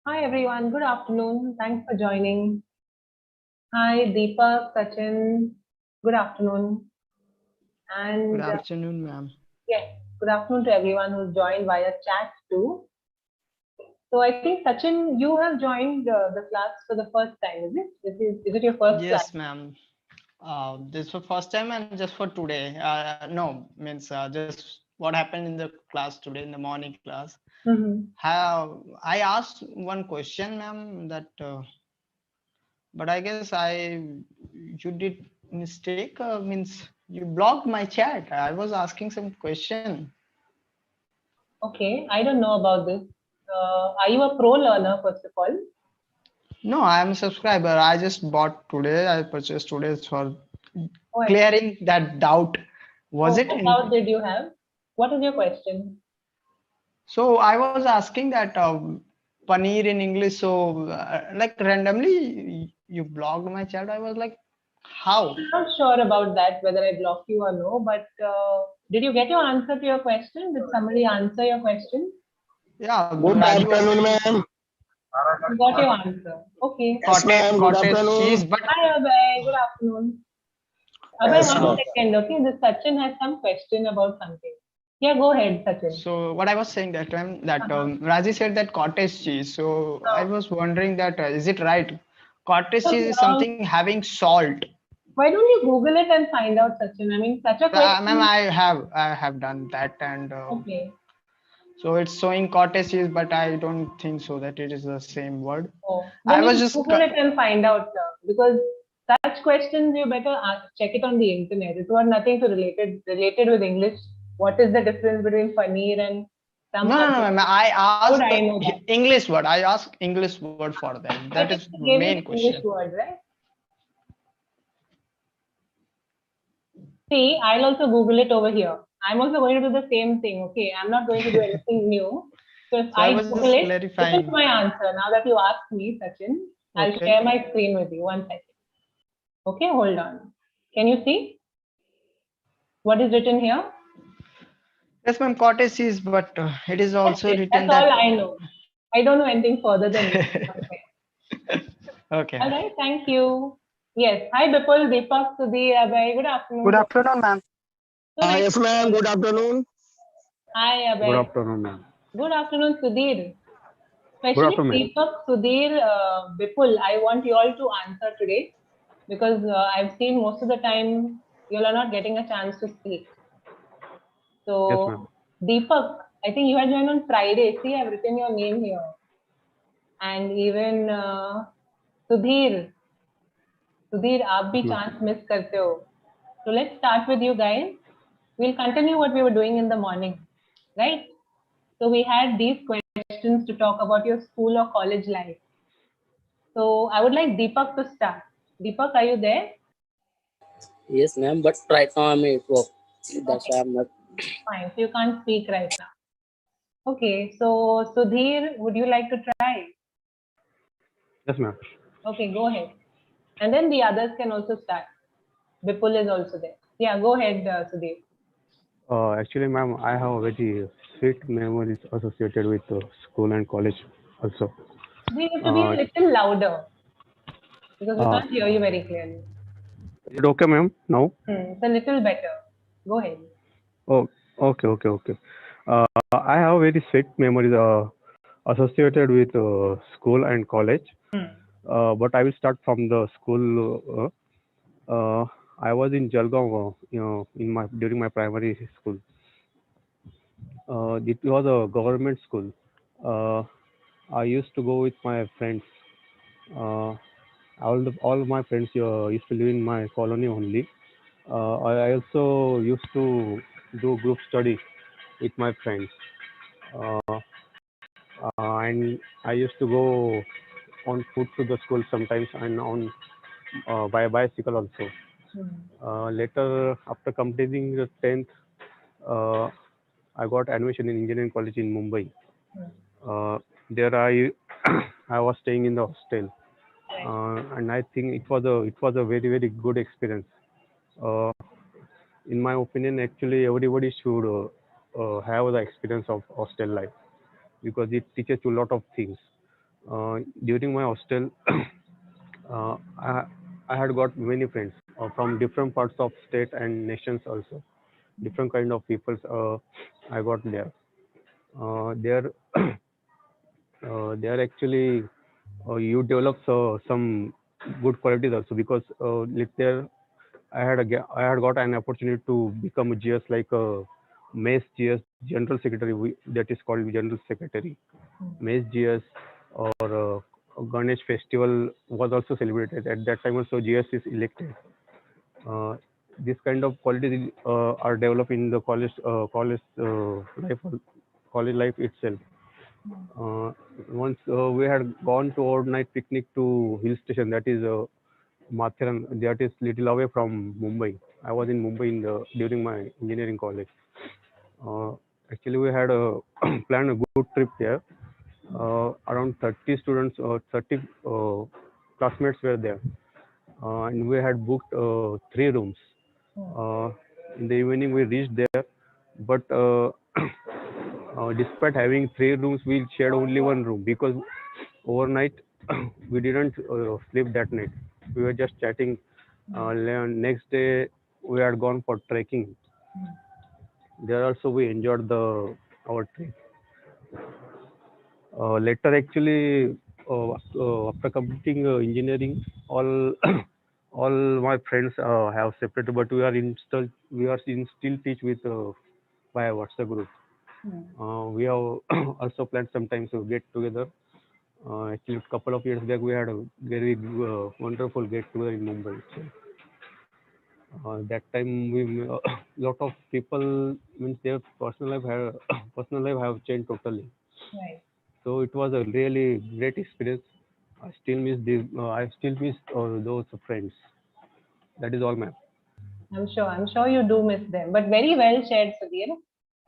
Hi everyone, good afternoon. Thanks for joining. Hi Deepak, Sachin, good afternoon. And Good afternoon, ma'am. yes, good afternoon to everyone who's joined via chat too. So I think Sachin, you have joined the class for the first time, is it? Is it your first class? Yes, ma'am. This for first time and just for today. No, means just what happened in the class today in the morning class. How I asked one question, ma'am, that but I guess you did mistake. Means you blocked my chat. I was asking some question. Okay, I don't know about this. Are you a pro learner first of all? No, I am a subscriber. I just bought today. I purchased today for clearing that doubt. Was it? What doubt did you have? What is your question? So I was asking that paneer in English. So like randomly you blocked my chat. I was like, how? I'm not sure about that, whether I blocked you or no, but did you get your answer to your question? Did somebody answer your question? Yeah. Good afternoon, ma'am. You got your answer. Okay. Yes, ma'am. Good Cottage afternoon. cheese, but Hi, Abhay. Good afternoon. Abhay, Yes, one ma'am. second. Okay, this Sachin has some question about something. Yeah, go ahead, Sachin. so what I was saying that time that Raji said that cottage cheese. So I was wondering that is it right? Cottage cheese is something having salt. Why don't you Google it and find out, Sachin? I mean, such a question. Ma'am, I have done that, and Okay. so it's showing cottage cheese, but I don't think so that it is the same word. Oh, I then was you just Google it and find out, because such questions you better check it on the internet. It's got nothing to related with English. What is the difference between paneer and some No, other? ma'am. I How would asked I know that? English word. I asked English word for them. But That you is gave me main the English question. word, right? See, I'll also Google it over here. I'm also going to do the same thing. Okay, I'm not going to do anything new. So if So I I was Google just it, this is clarifying. my answer. Now that you asked me, Sachin, I'll Okay. share my screen with you. 1 second. Okay, hold on. Can you see what is written here? Yes, ma'am. Cottage cheese, but it is That's also it. written That's all that. I know. I don't know anything further than this. Okay. All right, thank you. Yes. Hi, Bipul, Deepak, Sudhir, Abhay. Good afternoon. Good afternoon, ma'am. So nice Yes, to ma'am. see you. Good afternoon. Hi, Good Abhay. afternoon, ma'am. Good afternoon, Sudhir. Good Especially afternoon, ma'am. Deepak, Sudhir, Bipul, I want you all to answer today because I've seen most of the time you all are not getting a chance to speak. Yes, So, ma'am. Deepak, I think you had joined on Friday. See, I've written your name here. And even Sudhir, आप भी Yes, ma'am. chance miss करते हो. So let's start with you guys. We'll continue what we were doing in the morning, right? So we had these questions to talk about your school or college life. So I would like Deepak to start. Deepak, are you there? Yes, ma'am. But right now I'm at work. That's why I'm not. Fine. So you can't speak right now. Okay. So Sudhir, would you like to try? Yes, ma'am. Okay, go ahead. And then the others can also start. Vipul is also there. Yeah, go ahead, Sudhir. Actually, ma'am, I have very sweet memories associated with school and college also. We need to be a Uh, little louder because we uh, can't hear you very clearly. is it okay, ma'am? Now? It's a little better. Go ahead. Oh, okay. I have very sweet memories associated with school and college. But I will start from the school. I was in Jalgaon, during my primary school. It was a government school. I used to go with my friends. All my friends used to live in my colony only. I also used to do group study with my friends. And I used to go on foot to the school sometimes and on by bicycle also. Later, after completing the 10th, I got admission in engineering college in Mumbai. There I I was staying in the hostel, and I think it was a very good experience. Uh, in my opinion, actually everybody should have the experience of hostel life because it teaches you a lot of things. During my hostel, uh, I, I had got many friends from different parts of state and nations also. Different kind of people I got there. There, there actually you develop some good qualities also because there I had got an opportunity to become a GS like a Mace GS General Secretary. That is called General Secretary. Mace GS or Ganesh Festival was also celebrated at that time. Also, GS is elected. This kind of qualities are developed in the college life itself. Once we had gone to overnight picnic to hill station, that is Mathiran, that is little away from Mumbai. I was in Mumbai during my engineering college. Actually, we had planned a good trip there. Around 30 students or 30 classmates were there. And we had booked 3 rooms. In the evening, we reached there, but despite having 3 rooms, we shared only 1 room because overnight we didn't sleep that night. We were just chatting. Next day, we had gone for trekking. There also we enjoyed our trip. Later, actually, after completing engineering, all all my friends have separated, but we are in still touch with via WhatsApp group. We have also planned sometimes to get together. Actually, a couple of years back, we had a very wonderful get-together in Mumbai. That time, we lot of people means their personal life have changed totally. Right. So it was a really great experience. I still miss these. I still miss those friends. That is all, ma'am. I'm sure you do miss them, but very well shared, Sudhir.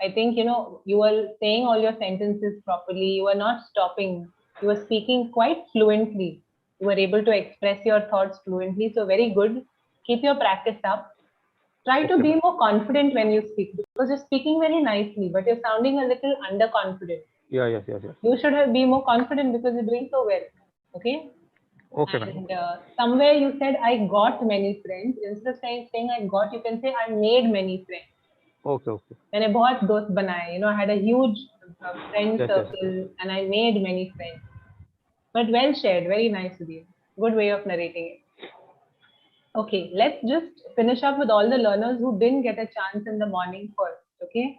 I think, you were saying all your sentences properly. You were not stopping. You were speaking quite fluently. You were able to express your thoughts fluently. So very good. Keep your practice up. Try to Okay, be ma'am. more confident when you speak because you're speaking very nicely, but you're sounding a little underconfident. Yeah, yes, yes, yes. You should be more confident because you're doing so well. Okay. Okay, ma'am. And somewhere you said, I got many friends. Instead of saying I got, you can say, I made many friends. Okay, okay. मैंने बहुत दोस्त बनाए, I had a huge friend Yes, yes. circle and I made many friends. But well shared, very nice of you. Good way of narrating it. Okay, let's just finish up with all the learners who didn't get a chance in the morning first. Okay,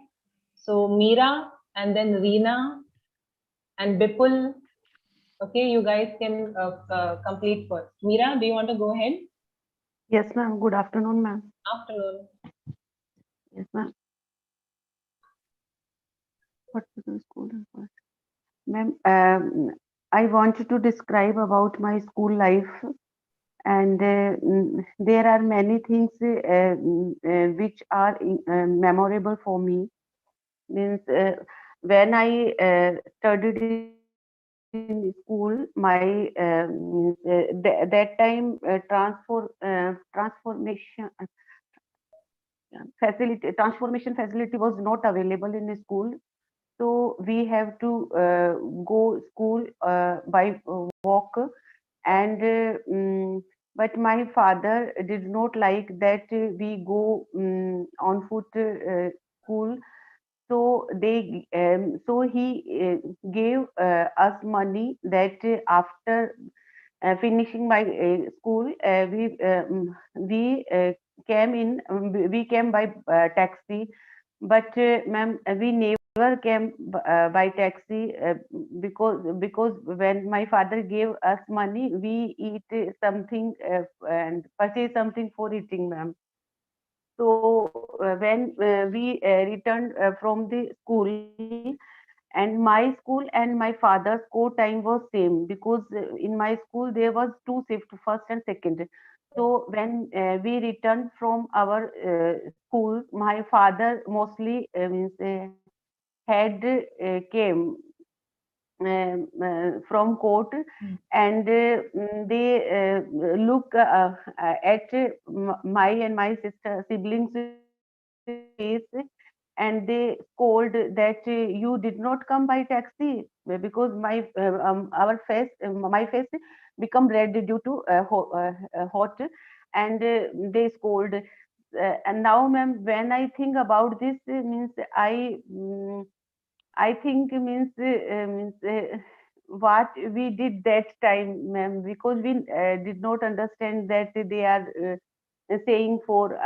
so Meera and then Reena and Bipul. Okay, you guys can complete first. Meera, do you want to go ahead? Yes, ma'am. Good afternoon, ma'am. Afternoon. Yes, ma'am. What to do school first? Ma'am, I wanted to describe about my school life, and there are many things which are memorable for me. Means when I studied in school, my that time transformation facility was not available in the school, so we have to go school by walk, and but my father did not like that we go on foot school, so so he gave us money that after finishing my school, we came by taxi, but ma'am, we never came by taxi because when my father gave us money, we eat something and purchase something for eating, ma'am. So when we returned from the school, and my school and my father's school time was same, because in my school there was two shift, first and second. So when we returned from our school, my father mostly had came from court, and they look at my and my sister siblings face, and they scold that you did not come by taxi, because my face become red due to hot, and they scold. And now, ma'am, when I think about this, means I think what we did that time, ma'am, because we did not understand that they are saying for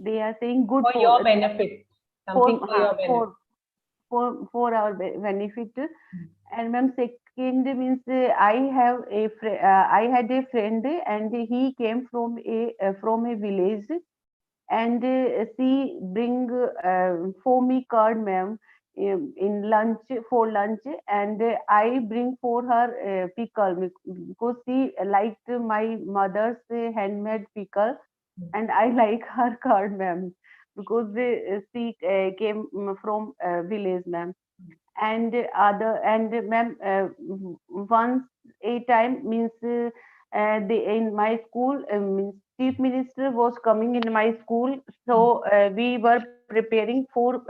they are saying good For your benefit. for Something for your benefit. for our benefit. And ma'am, second means I had a friend, and he came from a village, and she bring for me curd, ma'am, in lunch, for lunch, and I bring for her pickle, because she liked my mother's handmade pickle, and I like her curd, ma'am, because she came from village, ma'am. And ma'am, once a time means in my school, means chief minister was coming in my school, so we were preparing for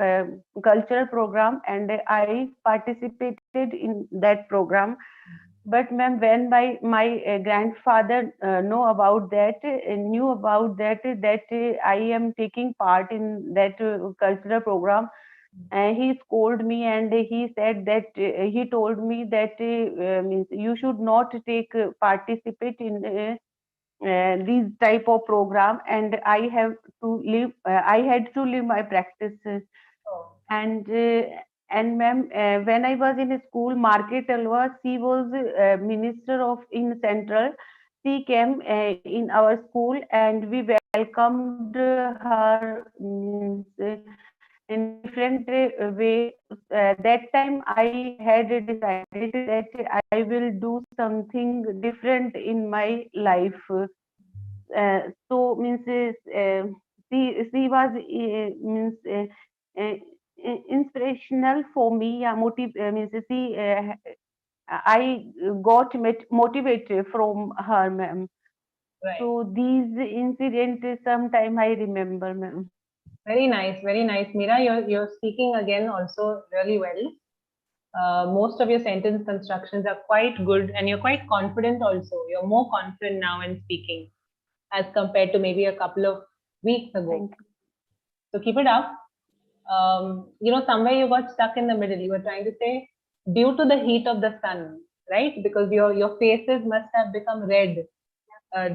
cultural program, and I participated in that program. But ma'am, when my grandfather knew about that I am taking part in that cultural program, he scolded me, and he said that he told me that means you should not take participate in these type of program, and I had to leave my practice And ma'am, when I was in school, Market Alwa, she was minister of in Central. She came in our school, and we welcomed her in different way. That time, I had decided that I will do something different in my life. So means she was means inspirational for me. Means she I got motivated from her, ma'am. Right. So these incidents sometime I remember, ma'am. Very nice, Meera. You're speaking again also really well. Most of your sentence constructions are quite good, and you're quite confident also. You're more confident now in speaking as compared to maybe a couple of weeks ago. So keep it up. Somewhere you got stuck in the middle. You were trying to say due to the heat of the sun, right? Because your faces must have become red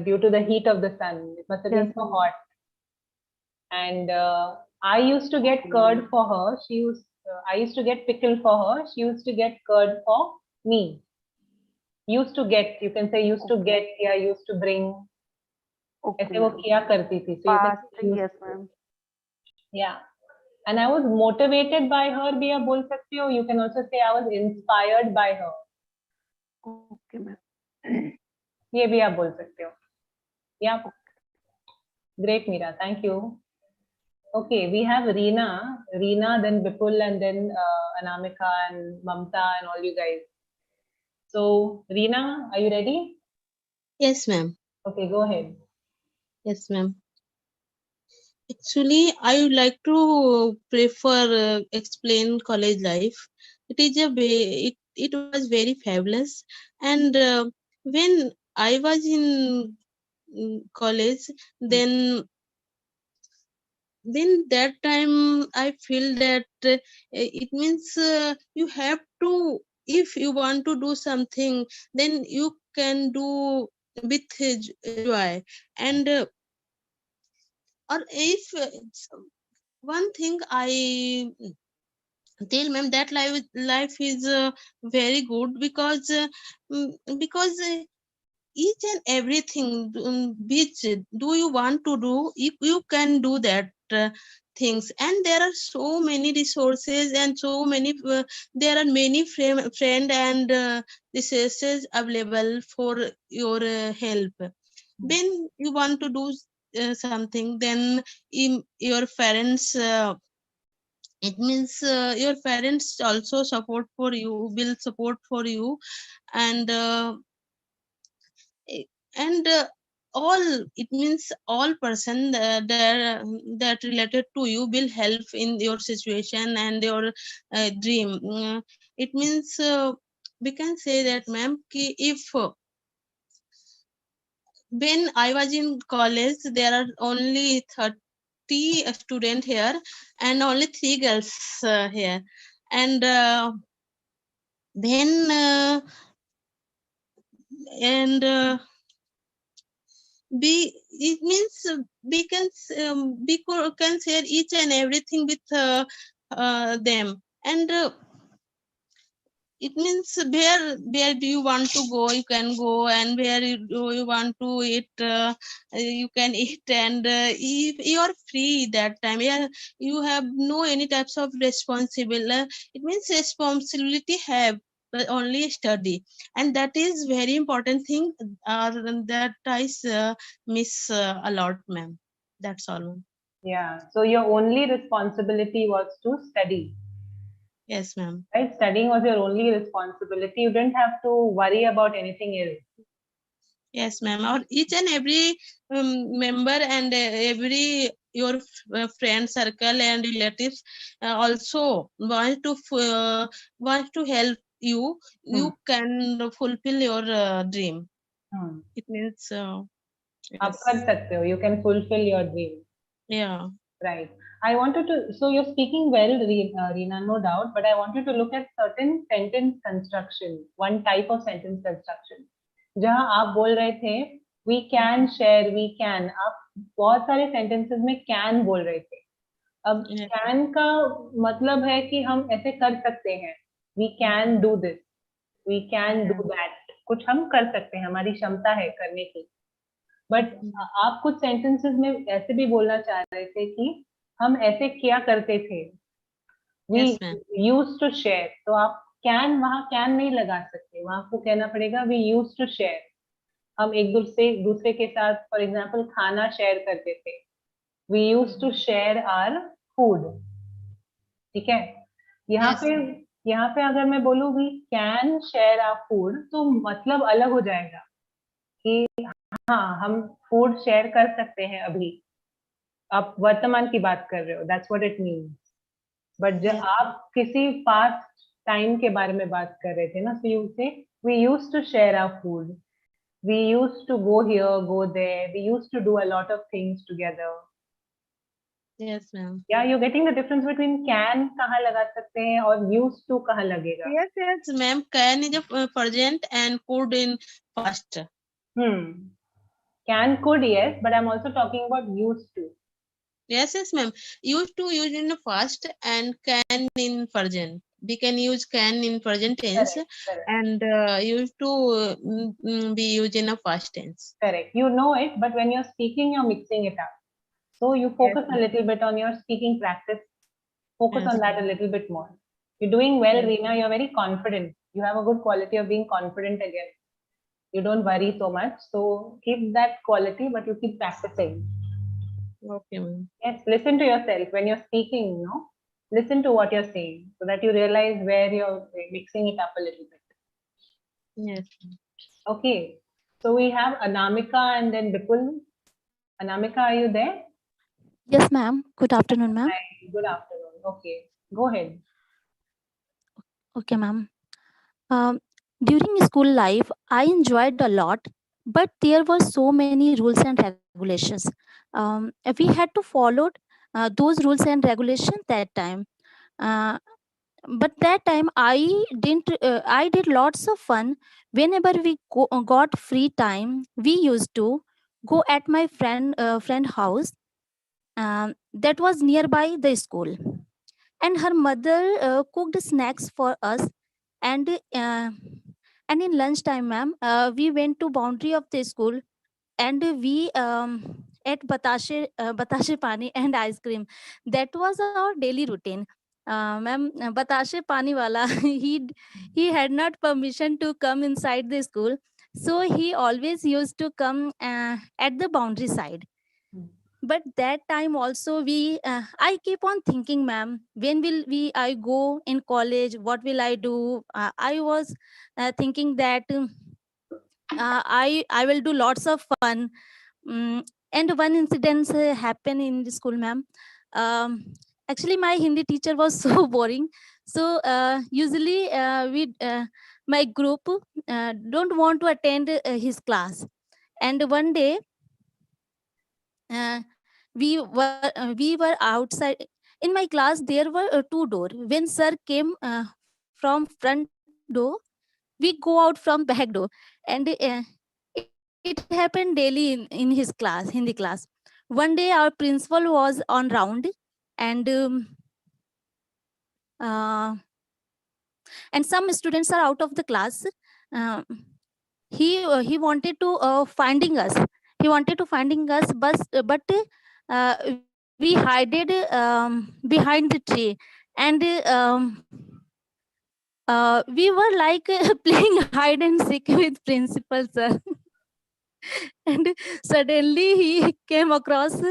due to the heat of the sun. It must have been Yes, so ma'am. hot. And I used to get curd for her. I used to get pickle for her. She used to get curd for me. Used to get, you can say used to get, yeah, used to bring. ऐसे वो किया करती थी. So you can say used Yes, to. ma'am. Yeah. And I was motivated by her, भी आप बोल सकते हो. You can also say I was inspired by her. Okay, ma'am. ये भी आप बोल सकते हो. Yeah. Great, Meera. Thank you. Okay, we have Reena, then Bipul, and then Anamika and Mamta and all you guys. So, Reena, are you ready? Yes, ma'am. Okay, go ahead. Yes, ma'am. Actually, I would like to prefer explain college life. It is it was very fabulous, and when I was in college, then that time I feel that it means you have to, if you want to do something, then you can do with joy. And or if one thing I tell ma'am, that life is very good because each and everything which do you want to do, you can do that things. And there are so many resources and so many there are many friend and resources available for your help. When you want to do something, then your parents it means your parents also support for you, will support for you. And and all, it means all person that related to you will help in your situation and your dream. It means we can say that ma'am, if when I was in college, there are only 30 students here and only 3 girls here. And then it means we can share each and everything with them. And it means where do you want to go, you can go, and where do you want to eat, you can eat. And if you are free that time, yeah, you have no any types of responsibility. It means responsibility have only study, and that is very important thing that I miss a lot, ma'am. That's all. Yeah. So your only responsibility was to study. Yes, ma'am. Right? Studying was your only responsibility. You didn't have to worry about anything else. Yes, ma'am. Or each and every member and every your friend circle and relatives also want to help you. You can fulfill your dream. It means आप कर सकते हो. You can fulfill your dream. Yeah. Right. I wanted to, so you're speaking well, Reena, no doubt, but I wanted to look at certain sentence construction, one type of sentence construction. जहाँ आप बोल रहे थे, we can share, we can, आप बहुत सारे sentences में can बोल रहे थे. अब can का मतलब है कि हम ऐसे कर सकते हैं, we can do this, we can do that, कुछ हम कर सकते हैं, हमारी क्षमता है करने की. बट आप कुछ सेंटेंसेस में ऐसे भी बोलना चाह रहे थे कि हम ऐसे क्या करते थे, we used to share, तो आप can वहाँ can नहीं लगा सकते, वहाँ आपको कहना पड़ेगा we used to share. हम एक दूसरे के साथ फॉर एग्जाम्पल खाना शेयर करते थे, we used to share our food. ठीक है, यहाँ पे अगर मैं बोलूँ we can share our food, तो मतलब अलग हो जाएगा कि हाँ हम फूड शेयर कर सकते हैं अभी. आप वर्तमान की बात कर रहे हो, that's what it means. But जब आप किसी पास्ट टाइम के बारे में बात कर रहे थे ना, so you say we used to share our food, we used to go here, go there, we used to do a lot of things together. Yes, ma'am. Yeah, you're getting the difference between can कहाँ लगा सकते हैं और used to कहाँ लगेगा. Yes, ma'am. Can is a present and could in past. Can, could, yes, but I'm also talking about used to. Yes, ma'am. Used to use in the past and can in present. We can use can in present tense. Correct. And used to be used in a past tense. Correct. You know it, but when you're speaking, you're mixing it up. So you focus a little bit on your speaking practice. Focus on that a little bit more. You're doing well, Reena. You're very confident. You have a good quality of being confident again. You don't worry so much. So keep that quality, but you keep practicing. Okay, ma'am. Yes, listen to yourself when you're speaking, listen to what you're saying so that you realize where you're mixing it up a little bit. Yes. Okay. So we have Anamika and then Vipul. Anamika, are you there? Yes, ma'am. Good afternoon, ma'am. Hi, good afternoon. Okay, go ahead. Okay, ma'am. During school life, I enjoyed a lot, but there were so many rules and regulations. We had to follow those rules and regulations that time. But that time I didn't. I did lots of fun. Whenever we got free time, we used to go at my friend house. That was nearby the school, and her mother cooked snacks for us. And in lunchtime, ma'am, we went to boundary of the school, and we ate batashe pani and ice cream. That was our daily routine. Ma'am, batashe pani wala, he had not permission to come inside the school, so he always used to come at the boundary side. But that time also I keep on thinking, ma'am, when will I go in college, what will I do? I was thinking that I will do lots of fun. And one incident happened in the school, ma'am. Actually, my Hindi teacher was so boring, so usually my group don't want to attend his class. And one day we were outside. In my class there were two doors. When sir came from front door, we go out from back door. And it happened daily in his class, Hindi class. One day our principal was on round, and some students are out of the class. He wanted to finding us. He wanted to finding us, but we hided behind the tree, and we were like playing hide and seek with principal sir. And suddenly he came across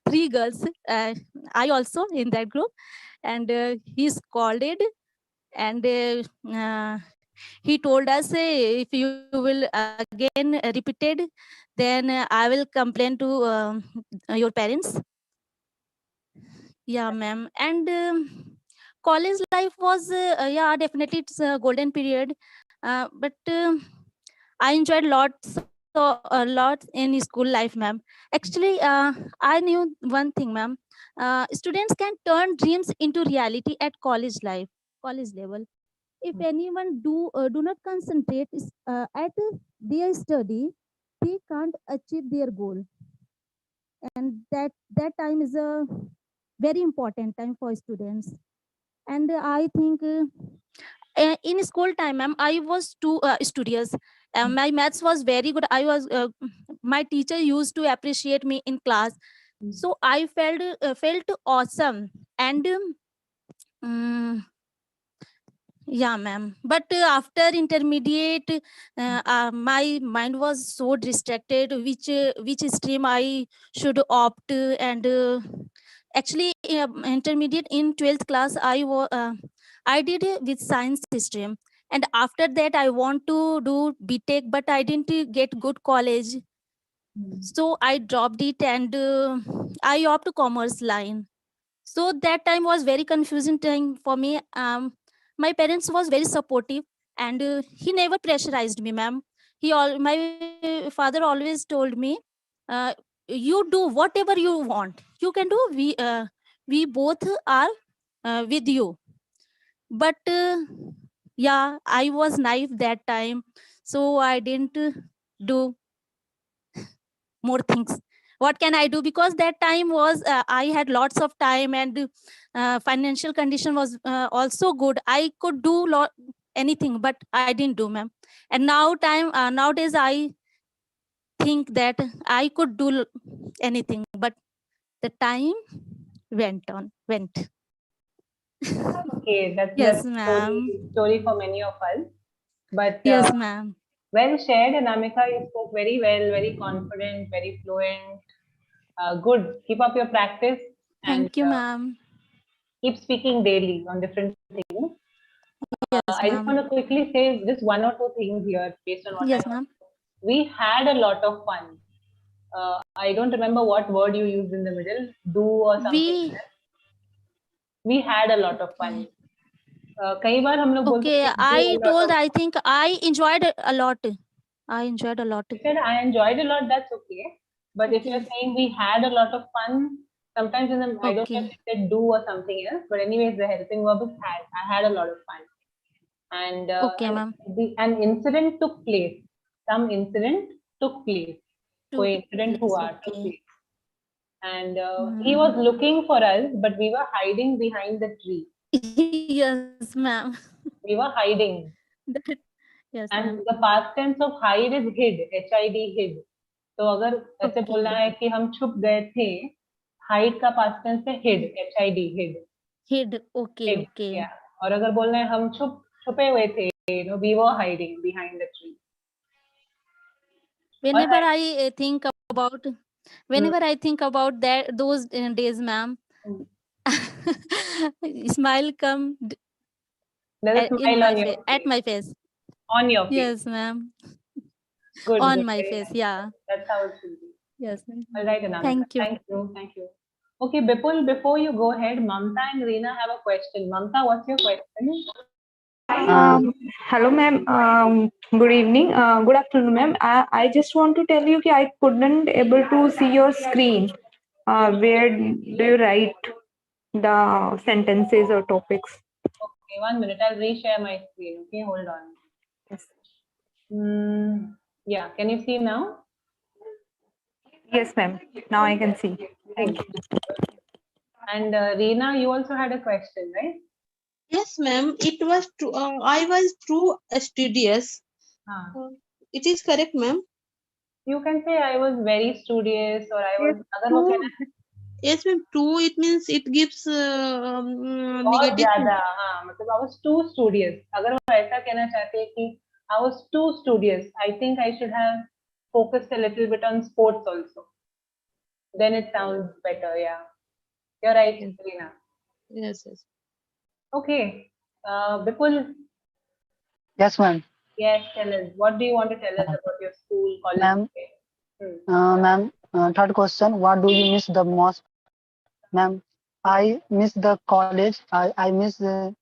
three girls, I also in that group, and he scolded, and he told us, if you will again repeated, then I will complain to your parents. Yeah, ma'am. And college life was yeah, definitely it's a golden period, but I enjoyed a lot in school life, ma'am. Actually, I knew one thing, ma'am. Students can turn dreams into reality at college level. If anyone do not concentrate at their study, they can't achieve their goal. And that time is a very important time for students. And I think in school time, ma'am, I was too studious. My maths was very good. My teacher used to appreciate me in class. So I felt awesome. And yeah, ma'am. But after intermediate, my mind was so distracted. Which stream I should opt, and actually, intermediate in 12th class, I did with science stream, and after that, I want to do BTech, but I didn't get good college, so I dropped it, and I opt commerce line. So that time was very confusing time for me. My parents was very supportive, and he never pressurized me, ma'am. My father always told me, uh, you do whatever you want, you can do. We both are with you. But yeah, I was naive that time, so I didn't do more things. What can I do? Because that time was I had lots of time, and financial condition was also good. I could do anything, but I didn't do, ma'am. And nowadays I think that I could do anything, but the time went. Okay, that's Yes, the ma'am. story for many of us. But Yes, ma'am. well shared, Anamika. You spoke very well, very confident, very fluent. Good. Keep up your practice and Thank you, ma'am. keep speaking daily on different things. Yes, I just want ma'am. to quickly say just one or two things here based on what Yes, I ma'am. we had a lot of fun. I don't remember what word you used in the middle, do or something. We had a lot of fun. कई बार हम लोग बोलते Okay, हैं, do I a lot told, of I think I enjoyed a lot. I enjoyed a lot. I said I enjoyed a lot, that's okay. But if you're saying we had a lot of fun, sometimes in the I don't know if you said do or something else, but anyways, the helping verb is had. I had a lot of fun. And Okay, ma'am. an incident took place. Some incident took place. कोई incident हुआ, took place. And he was looking for us, but we were hiding behind the tree. Yes, ma'am. We were hiding. Yes, And ma'am. the past tense of hide is hid, HID, hid. तो अगर ऐसे बोलना है कि हम छुप गए थे, hide का past tense है hid, HID, hid. Hid. Okay, Hid, okay. yeah. और अगर बोलना है हम छुपे हुए थे, we were hiding behind the tree. Whenever I think about, that those days, ma'am, smile come There's a smile on your face. at my face. On your face. Yes, ma'am. Good. On good, my very face, nice. yeah. That's how it should be. Yes, ma'am. All right, Anamika. Thank you. Thank you. Thank you. Okay, Bipul, before you go ahead, Mamta and Reena have a question. Mamta, what's your question? Hello, ma'am. Good evening. Good afternoon, ma'am. I just want to tell you that I couldn't able to see your screen. Where do you write the sentences or topics? Okay, 1 minute. I'll reshare my screen. Okay, hold on. Yes. Yeah, can you see now? Yes, ma'am. Now I can see. Thank you. And Reena, you also had a question, right? Yes, ma'am. It was true. I was too studious. It is correct, ma'am. You can say I was very studious or I was. अगर वो कहना है Yes, ma'am. Too. It means it gives बहुत negative. ज्यादा हाँ मतलब I was too studious. अगर वो ऐसा कहना चाहते हैं कि I was too studious. I think I should have focused a little bit on sports also. Then it sounds better. Yeah, you're right, Reena. Yes, yes. Okay, Bipul. Yes, ma'am. Yes, tell us. What do you want to tell us about your school, college? Ma'am, days? ma'am, third question, what do you miss the most? Ma'am, I miss the college. I miss the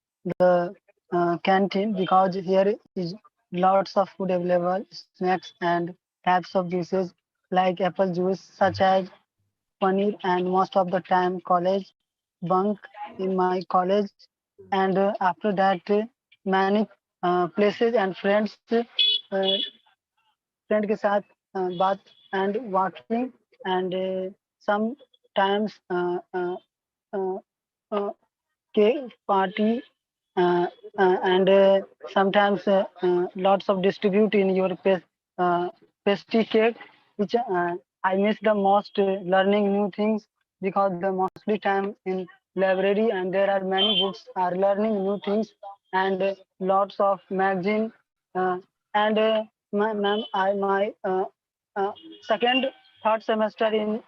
canteen because here is lots of food available, snacks and types of juices like apple juice such as paneer, and most of the time college bunk in my college, and after that many places and friends friend के साथ बात and walking and sometimes cake party, and sometimes lots of distribute in your pastry cake, which I miss the most, learning new things, because the mostly time in library and there are many books are learning new things, and lots of magazine, and my uh, second third semester in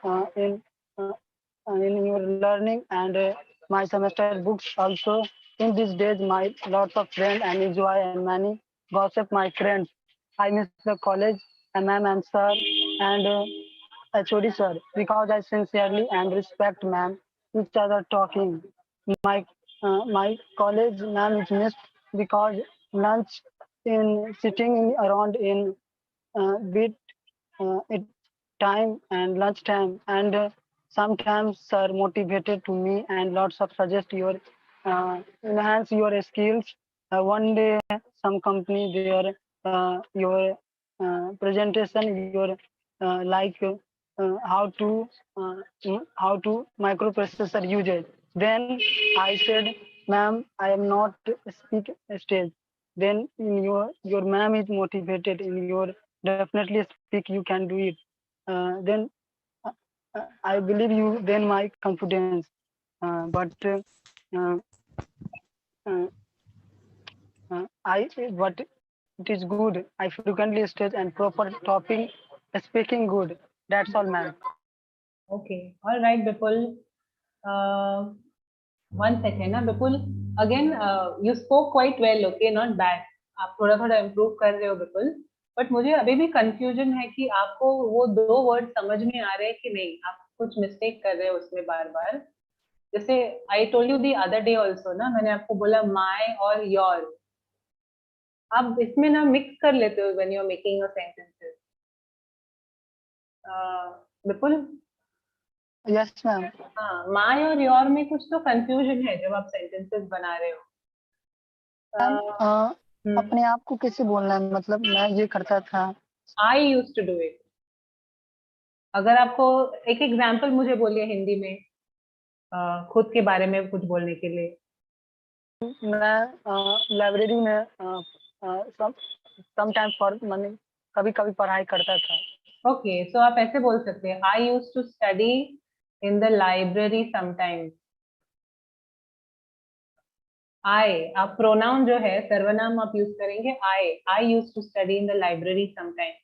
your learning, and my semester books also. In these days, my lots of friends and enjoy and many gossip my friends. I miss the college, ma'am and sir, and HOD sir, because I sincerely and respect ma'am each other talking. My college ma'am is missed because lunch in sitting around in bit it time and lunch time, and sometimes sir motivated to me and lots of suggest your enhance your skills. One day some company your presentation, your how to microprocessor use it. Then I said, ma'am, I am not speak stage. Then in your ma'am is motivated in your definitely speak, you can do it. Then I believe you, then my confidence. Uh, uh, but it is good. I frequently stage and proper topping, speaking good. That's all, ma'am. Okay. All right, Bipul. One second, ना Bipul. Again, you spoke quite well. Okay, not bad. आप थोड़ा थोड़ा improve कर रहे हो Bipul. But मुझे अभी भी कंफ्यूजन है कि आपको वो दो वर्ड समझ में आ रहे हैं कि नहीं. आप कुछ मिस्टेक कर रहे हो उसमें बार बार. जैसे I told you the other day also ना, मैंने आपको बोला माई और योर. आप इसमें ना मिक्स कर लेते हो when you are making your sentences. Bipul. Yes ma'am. हाँ, माई और योर में कुछ तो कंफ्यूजन है जब आप सेंटेंसेस बना रहे हो. अपने आप को कैसे बोलना है, मतलब मैं ये करता था. I used to do it. अगर आपको एक एग्जाम्पल मुझे बोलिए हिंदी में खुद के बारे में कुछ बोलने के लिए. मैं लाइब्रेरी में समटाइम फॉर मनी कभी कभी पढ़ाई करता था. ओके, सो आप ऐसे बोल सकते हैं, I used to study in the library sometimes. I, आप प्रोनाउन जो है सर्वनाम आप यूज करेंगे I used to study in the library sometimes.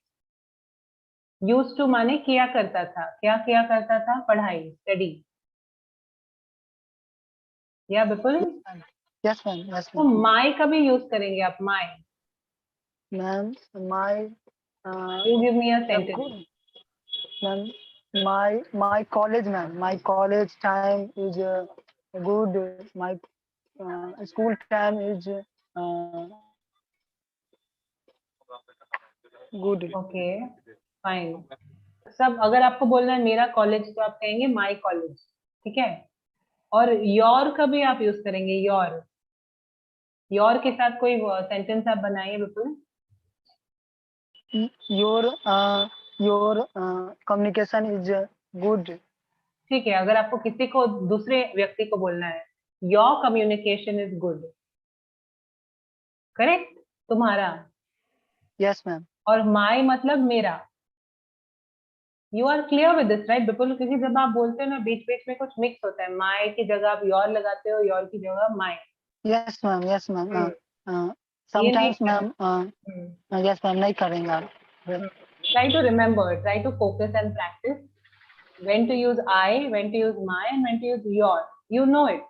Used to माने किया करता था. क्या किया करता था? पढ़ाई, स्टडी. या बिपुल? Yes ma'am. यस तो माई कभी यूज करेंगे आप? My. Ma'am my. You give me a sentence. Ma'am, my college, ma'am. My college time is good. My school time is good. Okay, fine. सब अगर आपको बोलना है मेरा कॉलेज तो आप कहेंगे माई कॉलेज. ठीक है. और योर कभी आप यूज करेंगे योर. योर के साथ कोई सेंटेंस आप बनाइए बिल्कुल. your communication is good. ठीक है. अगर आपको किसी को दूसरे व्यक्ति को बोलना है your communication is good. Correct. तुम्हारा. Yes ma'am. और माई मतलब मेरा. You are clear with this right Bipul? क्योंकि जब आप बोलते हो ना बीच बीच में कुछ मिक्स होता है. माई की जगह आप योर लगाते हो, योर की जगह my. Yes ma'am. Yes ma'am. Sometimes ma'am. Yes ma'am, नहीं करेंगे आप. Try to remember, try to focus and practice when to use I, when to use my, and when to use your. You know it.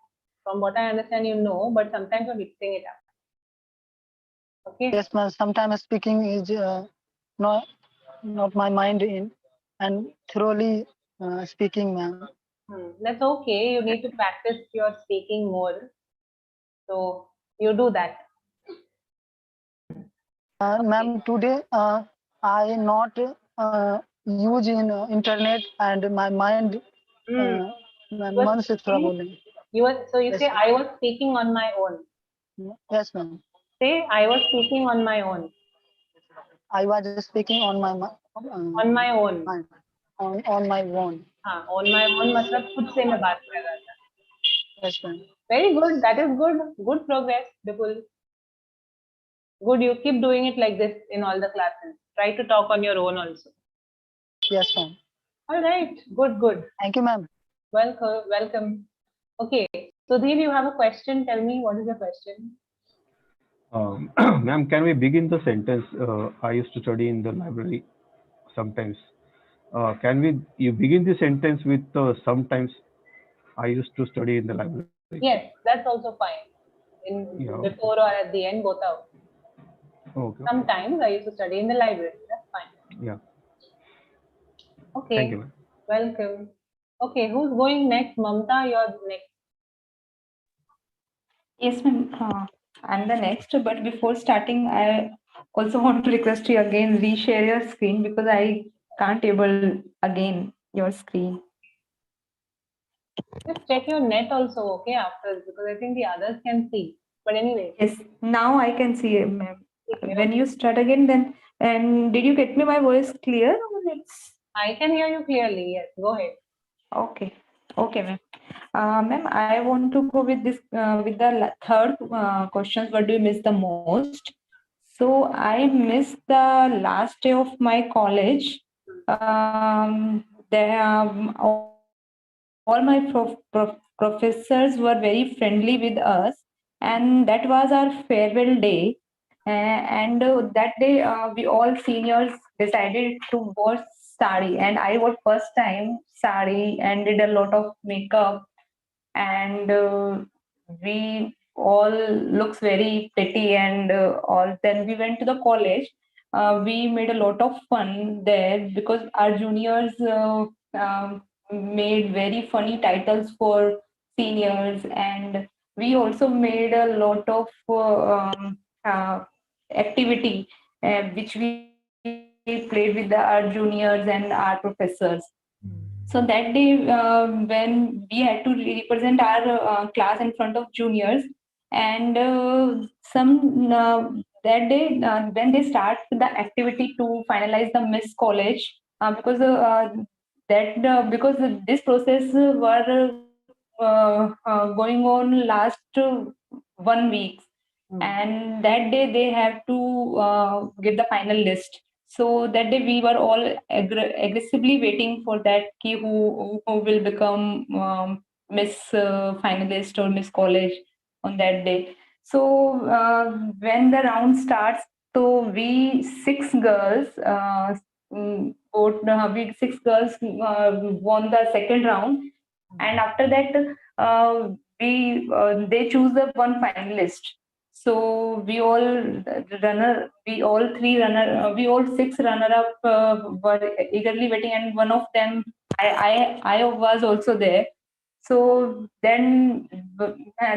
From what I understand, you know, but sometimes you're mixing it up. Okay. Yes ma'am. Sometimes speaking is not my mind in and thoroughly speaking, ma'am. That's okay. You need to practice your speaking more. So you do that. Ma'am, today I not use in internet and my mind. मन से थोड़ा बोलेंगे. So you say I was speaking on my own. Yes ma'am. Say I was speaking on my own. I was speaking on my on my own. On my own. हाँ, on my own मतलब खुद से मैं बात कर रहा था. Yes, ma'am. Very good. That is good. Good progress, Vipul. Good. You keep doing it like this in all the classes. Try to talk on your own also. Yes, ma'am. All right. Good, good. Thank you, ma'am. Welcome. Welcome. Okay. Sudhir, you have a question. Tell me, what is the question? Ma'am, can we begin the sentence? I used to study in the library sometimes. You begin the sentence with sometimes I used to study in the library? Yes, that's also fine. Yeah, okay. Before or at the end, both are. Okay. Sometimes I used to study in the library. That's fine. Yeah. Okay. Thank you, ma'am. Welcome. Okay, who's going next? Mamta, you're next. Yes, ma'am. I'm the next, but before starting, I also want to request you again reshare your screen because I can't able again your screen. Just check your net also, okay, after, because I think the others can see. But anyway. Yes, now I can see it, ma'am. Okay. When you start again, then, and did you get me my voice clear? Or it's... I can hear you clearly. Yes, go ahead. Okay. Okay, ma'am. Ma'am, I want to go with this with the third questions. What do you miss the most? So I missed the last day of my college. All my professors were very friendly with us, and that was our farewell day. And that day, we all seniors decided to wear sari, and I wore first time sari and did a lot of makeup, and we all looks very pretty, and all. Then we went to the college. We made a lot of fun there because our juniors made very funny titles for seniors, and we also made a lot of activity which we played with our juniors and our professors. So that day, when we had to represent our class in front of juniors, and that day when they start the activity to finalize the Miss College, because this process were going on last 1 week, and that day they have to get the final list. So that day we were all aggressively waiting for that key who will become Miss finalist or Miss College on that day. So when the round starts, so we six girls won the second round, and after that they choose the one finalist. So we all six runner up were eagerly waiting, and one of them I was also there. So then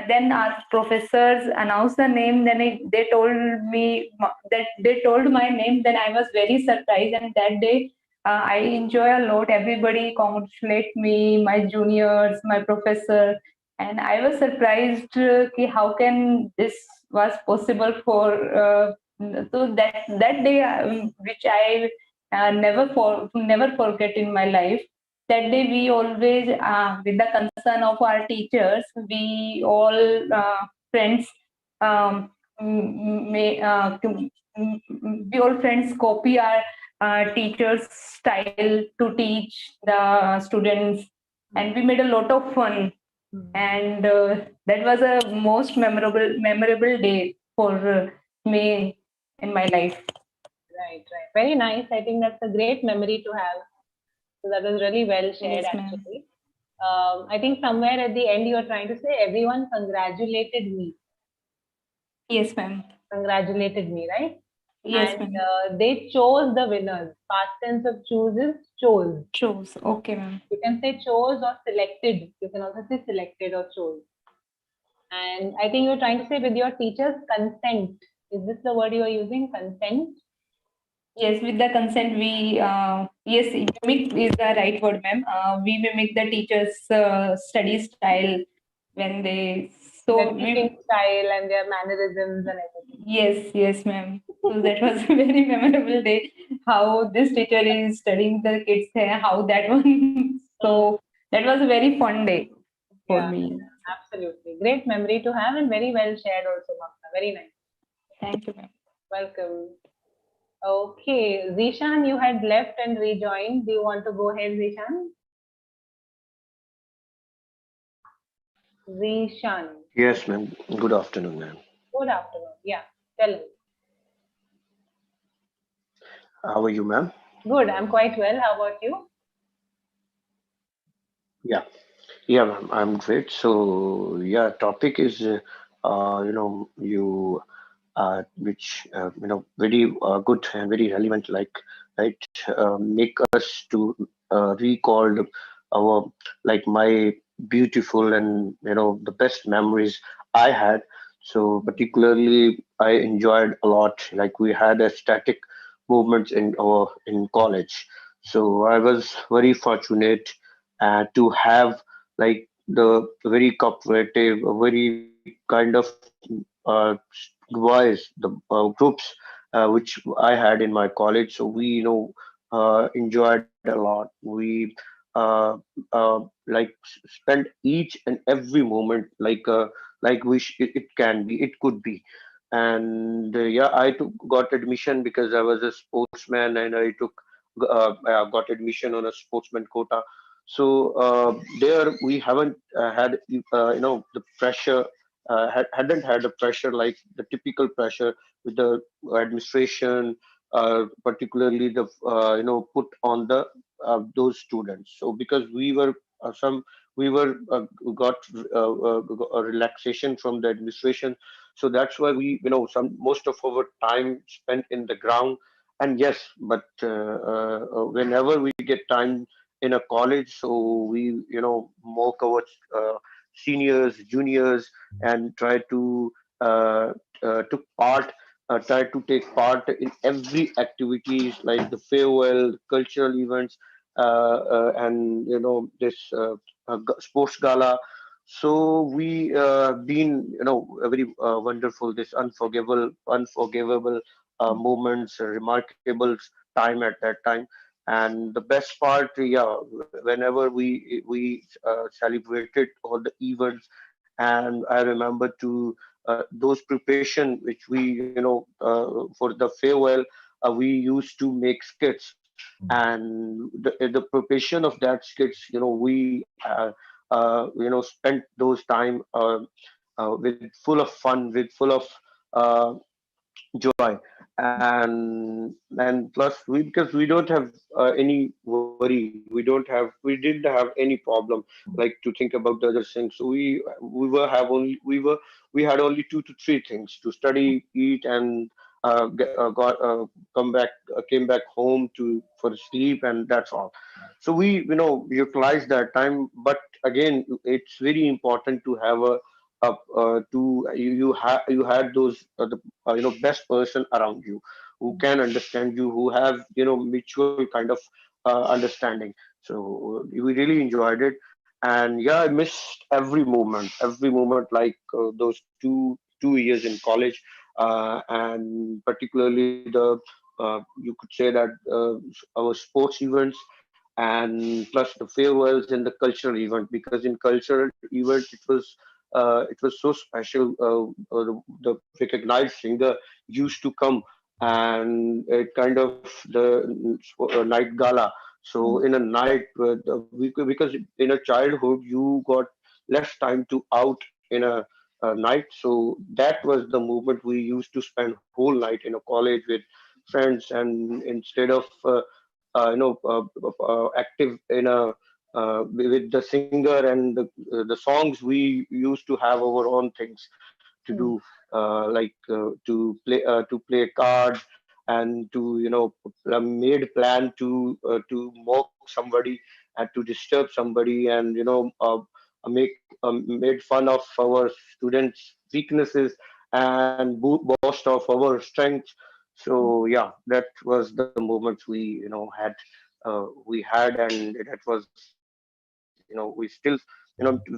our professors announced the name. Then they told me that they told my name. Then I was very surprised, and that day I enjoy a lot. Everybody congratulate me, my juniors, my professor, and I was surprised how can this was possible for. So that day, which I never forget in my life. That day we always, with the concern of our teachers, we all friends we all friends copy our teachers' style to teach the students, and we made a lot of fun. And that was a most memorable day for me in my life. Right. Very nice. I think that's a great memory to have. So that was really well shared, Yes, ma'am. actually. I think somewhere at the end you are trying to say everyone congratulated me. Yes, ma'am. Congratulated me, right? Yes, And ma'am. they chose the winners. Past tense of choose is chose. Chose. Okay, ma'am. You can say chose or selected. You can also say selected or chose. And I think you're trying to say with your teacher's consent. Is this the word you are using? Consent? Yes, with the consent, we yes, mimic is the right word, ma'am. We mimic the teacher's study style when they Their teaching style and their mannerisms and everything. Yes, ma'am. So that was a very memorable day. How this teacher is studying the kids, how that one. So that was a very fun day for me. Absolutely. Great memory to have and very well shared also, Bhavna. Very nice. Thank you, ma'am. Welcome. Okay, Zishan, you had left and rejoined. Do you want to go ahead, Zishan? Zishan. Yes, ma'am. Good afternoon, ma'am. Good afternoon. Yeah, tell me. How are you, ma'am? Good, I'm quite well. How about you? Yeah, yeah, ma'am. I'm great. So, yeah, topic is, which very good and very relevant. Like, right, make us to recall our like my beautiful and the best memories I had. So, particularly, I enjoyed a lot. Like, we had a static movements in our in college. So, I was very fortunate to have like the very cooperative, very kind of uh, boys, the groups which I had in my college. So we, enjoyed a lot. We like spent each and every moment like it can be, it could be. And yeah, got admission because I was a sportsman, and I got admission on a sportsman quota. So there we haven't had the pressure, hadn't had the pressure like the typical pressure with the administration, particularly the put on the those students. So because we were some we were got a relaxation from the administration, so that's why we some most of our time spent in the ground. And yes, but whenever we get time in a college, so we mock our seniors, juniors, and uh, took part try to take part in every activities like the farewell, cultural events, and this sports gala. So we been a very wonderful, this unforgivable moments, remarkable time at that time. And the best part, yeah, whenever we celebrated all the events, and I remember to those preparation which we for the farewell, we used to make skits. And the preparation of that skits, we spent those time with full of fun, with full of uh, joy. And plus we, because we don't have any worry, we didn't have any problem like to think about the other things. So we had only 2 to 3 things to study, eat, and got came back home to for sleep, and that's all. So we utilize that time. But again, it's very important to have a to you had those best person around you who can understand you, who have mutual kind of understanding. So we really enjoyed it. And yeah, I missed every moment, like those 2 years in college, and particularly the you could say that our sports events, and plus the farewells and the cultural event. Because in cultural event, it was so special. The recognized singer used to come, and it kind of the night gala. So in a night, because in a childhood you got less time to out in a night. So that was the movement we used to spend whole night in a college with friends. And instead of active in a with the singer and the songs, we used to have our own things to do, to play cards, and to made plan to mock somebody and to disturb somebody, and make made fun of our students weaknesses and boast of our strengths. So yeah, that was the moments we had, and that was we still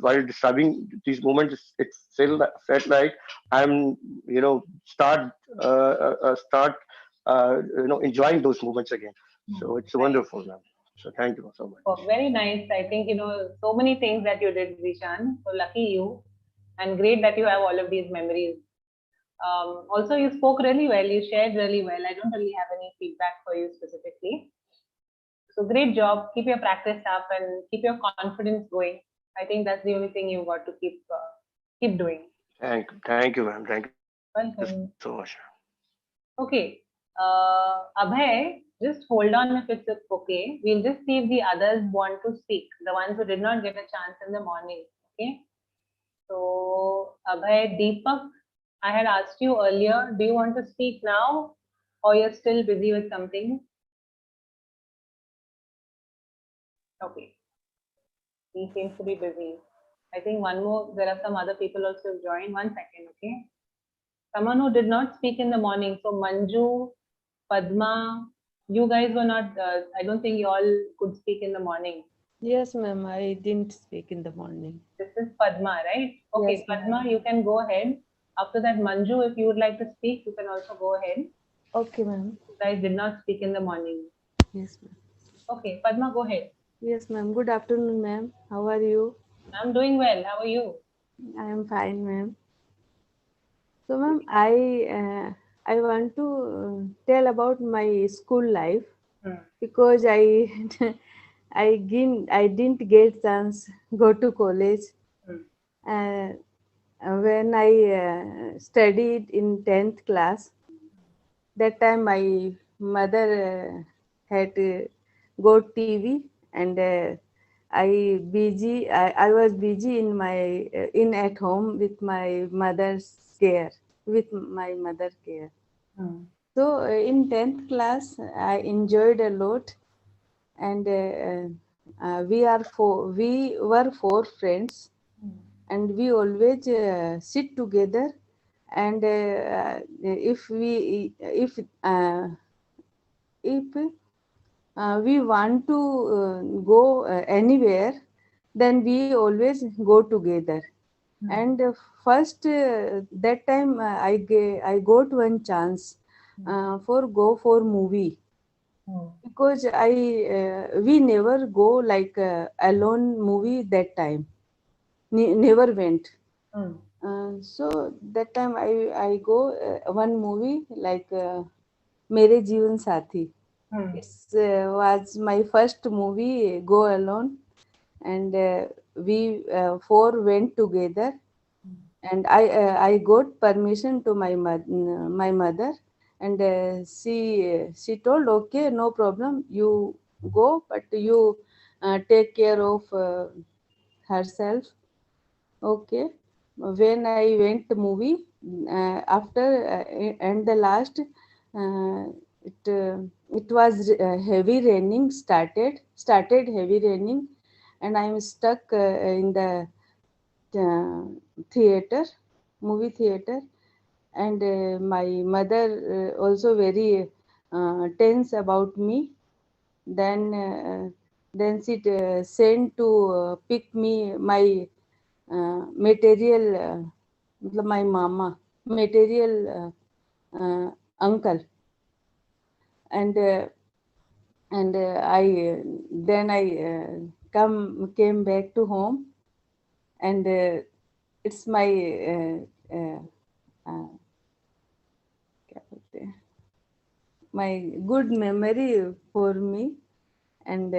while describing these moments, it felt like I'm start enjoying those moments again. So it's wonderful, man. So thank you so much. Oh, very nice. I think, so many things that you did, Zishan. So lucky you. And great that you have all of these memories. Also, you spoke really well. You shared really well. I don't really have any feedback for you specifically. So great job. Keep your practice up and keep your confidence going. I think that's the only thing you've got to keep doing. Thank you, ma'am. Thank you Welcome. so much. Okay. Abhay, just hold on if it's okay. We'll just see if the others want to speak, the ones who did not get a chance in the morning. Okay. So, Abhay, Deepak, I had asked you earlier, do you want to speak now or you're still busy with something? Okay. He seems to be busy. I think one more, there are some other people also who joined. 1 second, okay? Someone who did not speak in the morning. So Manju, Padma, you guys were not, I don't think you all could speak in the morning. Yes, ma'am. I didn't speak in the morning. This is Padma, right? Okay, Yes, ma'am. Padma, you can go ahead. After that, Manju, if you would like to speak, you can also go ahead. Okay, ma'am. You guys did not speak in the morning. Yes, ma'am. Okay, Padma, go ahead. Yes, ma'am. Good afternoon, ma'am. How are you? I'm doing well. How are you? I am fine, ma'am. So, ma'am, I want to tell about my school life because I didn't get chance go to college. When I studied in 10th class, that time my mother had got TV and I was busy in my in at home with my mother's care, with my mother care. So in 10th class, I enjoyed a lot, and we were four friends, and we always sit together. And if we want to go anywhere, then we always go together. And first that time I got one chance go for movie, because we never go like alone movie that time. Never went. So that time I go one movie like Mere Jeevan Sathi. It was my first movie go alone, and we four went together, and I got permission to my mother, and she told, okay, no problem, you go, but you take care of herself. Okay. When I went to movie, after and the last, it was heavy raining started heavy raining, and I'm stuck in the movie theater, and my mother also very tense about me. Then she sent to pick me my material, my mama, material uncle, and I then I came back to home, and it's my my good memory for me, and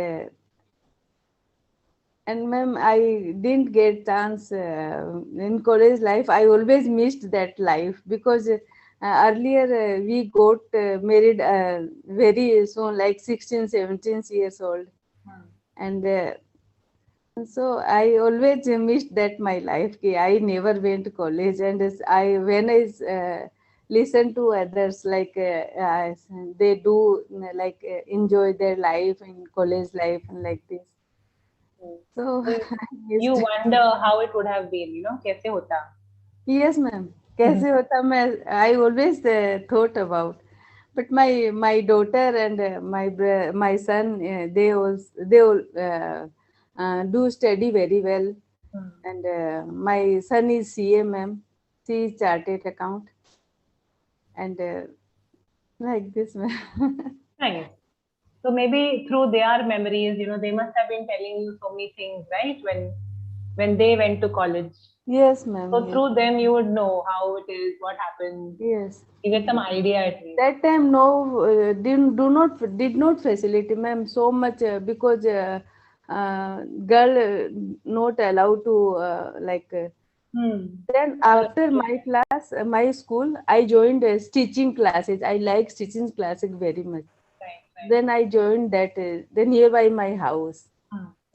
ma'am, I didn't get chance in college life. I always missed that life because earlier we got married very soon, like 16, 17 years old. And so I always missed that my life. I never went to college, and when I listen to others, like they do like enjoy their life in college life and like this. So You wonder how it would have been, kaise hota? Yes, ma'am. Kaise hota, I always thought about. But my daughter and my son, they all do study very well. And my son is CA, ma'am. He is chartered account. And like this, ma'am. Nice. So maybe through their memories, they must have been telling you so many things, right? When they went to college. Yes, ma'am. So Yes. through them, you would know how it is, what happens. Yes. You get some idea at least. That time, no, did not facility, ma'am, so much because girl not allowed to Then after my class, my school, I joined stitching classes. I like stitching classes very much. Then I joined that nearby my house,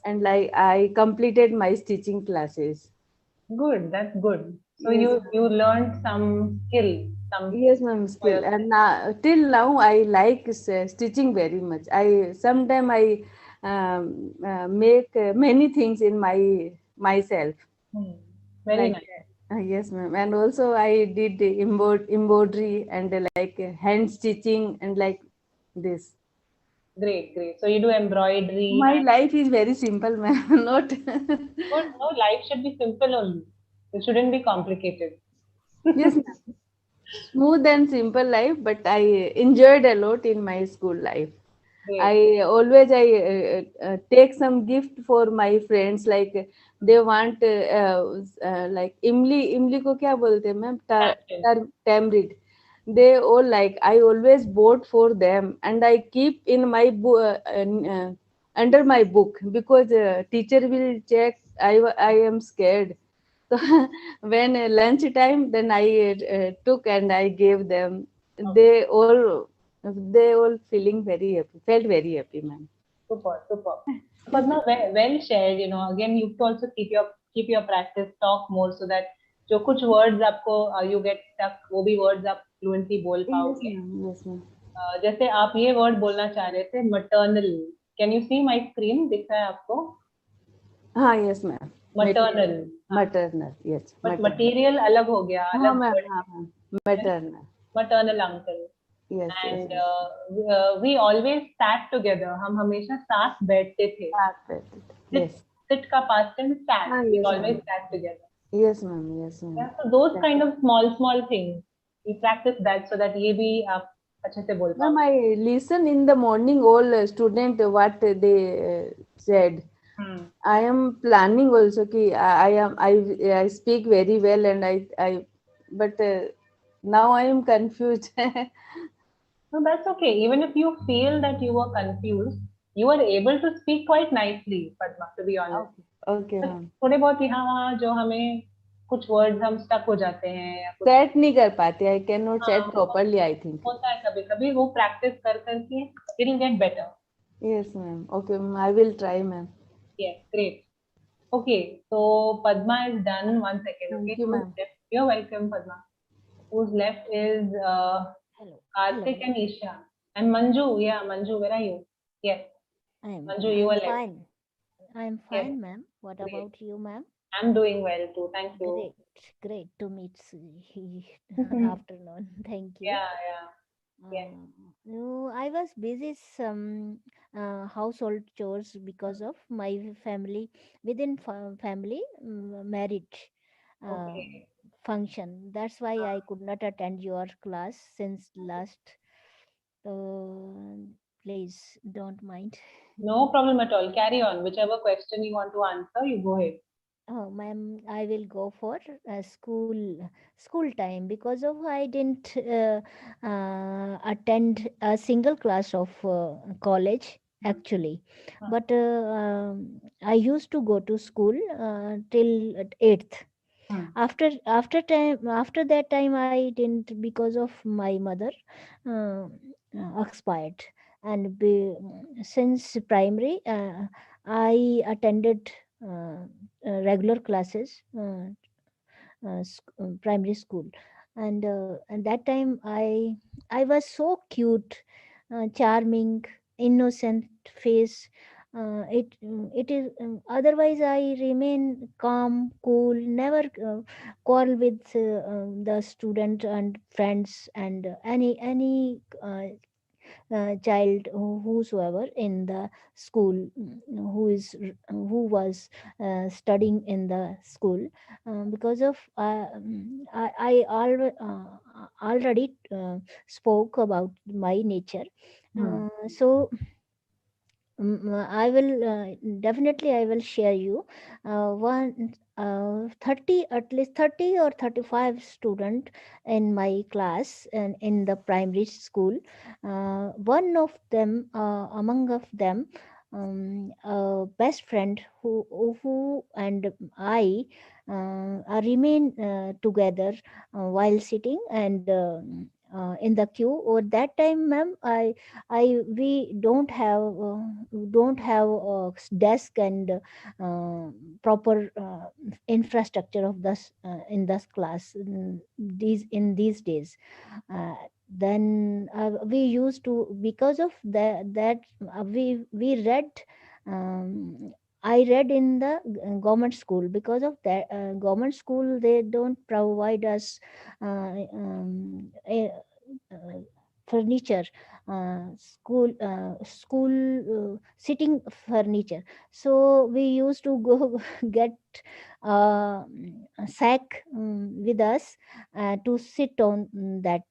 and like I completed my stitching classes. Good, that's good. So Yes, you learned some skill, some yes, ma'am. Skill, and till now I like stitching very much. I sometimes I make many things in myself. Very Like nice. yes, ma'am. And also I did the embroidery and hand stitching and like this. Great, great. So you do embroidery. My life is very simple, ma'am. Not Good. No, life should be simple only. It shouldn't be complicated. yes, ma'am. Smooth and simple life, but I enjoyed a lot in my school life. I always take some gift for my friends, like they want like imli को क्या बोलते हैं ma'am tamarind. They all like, I always bought for them and I keep in my under my book because teacher will check. I am scared. So when lunch time, then I took and I gave them. They all feeling very happy, felt very happy, ma'am. Super, super. Padma, well shared. Again, you have to also keep your practice, talk more so that जो कुछ words आपको you get stuck, वो भी words आप fluently बोल पाओगे. Yes, ma'am. जैसे आप ये word बोलना चाह रहे थे, maternal. Can you see my screen? दिख रहा है आपको? हाँ, yes, ma'am. Maternal. Maternal, yes. But material अलग हो गया. हाँ, ma'am. Maternal. Maternal uncle. Yes, and yes. We always sat together. हम हमेशा साथ बैठते थे. Yes. Sit का past tense sat. We Yes, always ma'am. sat together. Yes, ma'am. Yes, ma'am. Yeah, so those kind of small things we practice that so that ये भी आप अच्छे से बोल पाओ. Ma'am, I listen in the morning all student what they said. I am planning also कि I speak very well and I but now I am confused. No, that's okay. Even if you feel that you were confused, you were able to speak quite nicely, Padma, to be honest. Okay, But ma'am. थोड़े बहुत यहाँ वहाँ जो हमें कुछ words हम stuck हो जाते हैं या कुछ Set नहीं कर पाते. I cannot set हाँ, properly, I think. होता है कभी कभी वो practice करके it'll get better. Yes, ma'am. Okay, ma'am. I will try, ma'am. Yes, great. Okay, so Padma is done. 1 second. Thank Okay, you, who's ma'am. left? You're welcome, Padma. Who's left is Karthik and Isha. And Manju. Yeah, Manju, where are you? Yes. Manju, you are left. Fine. I'm Yes. fine, ma'am. What Great. about you, ma'am? I'm doing well too. Thank you. Great to meet afternoon. Thank you. Yeah. No, I was busy some household chores because of my family within family marriage Okay. function. That's why I could not attend your class since last. Please don't mind. No problem at all. Carry on. Whichever question you want to answer, you go ahead. Oh, ma'am, I will go for school time because of I didn't attend a single class of college actually, but I used to go to school till 8th. After that time I didn't because of my mother uh, expired, and since primary I attended regular classes, primary school, and that time I was so cute, charming, innocent face. It is otherwise I remain calm, cool, never quarrel with the student and friends and any child whosoever in the school who was studying in the school, because of I already spoke about my nature, so I will definitely I will share you one 30, at least 30 or 35 student in my class and in the primary school. One of them, among of them, a best friend who and I remain together while sitting and in the queue. Or that time, ma'am, we don't have a desk and proper infrastructure of this in this class in these days. uh, then we used to, because of that we read, I read in the government school. Because of that, government school, they don't provide us uh, furniture, school sitting furniture. So we used to go get a sack with us to sit on that.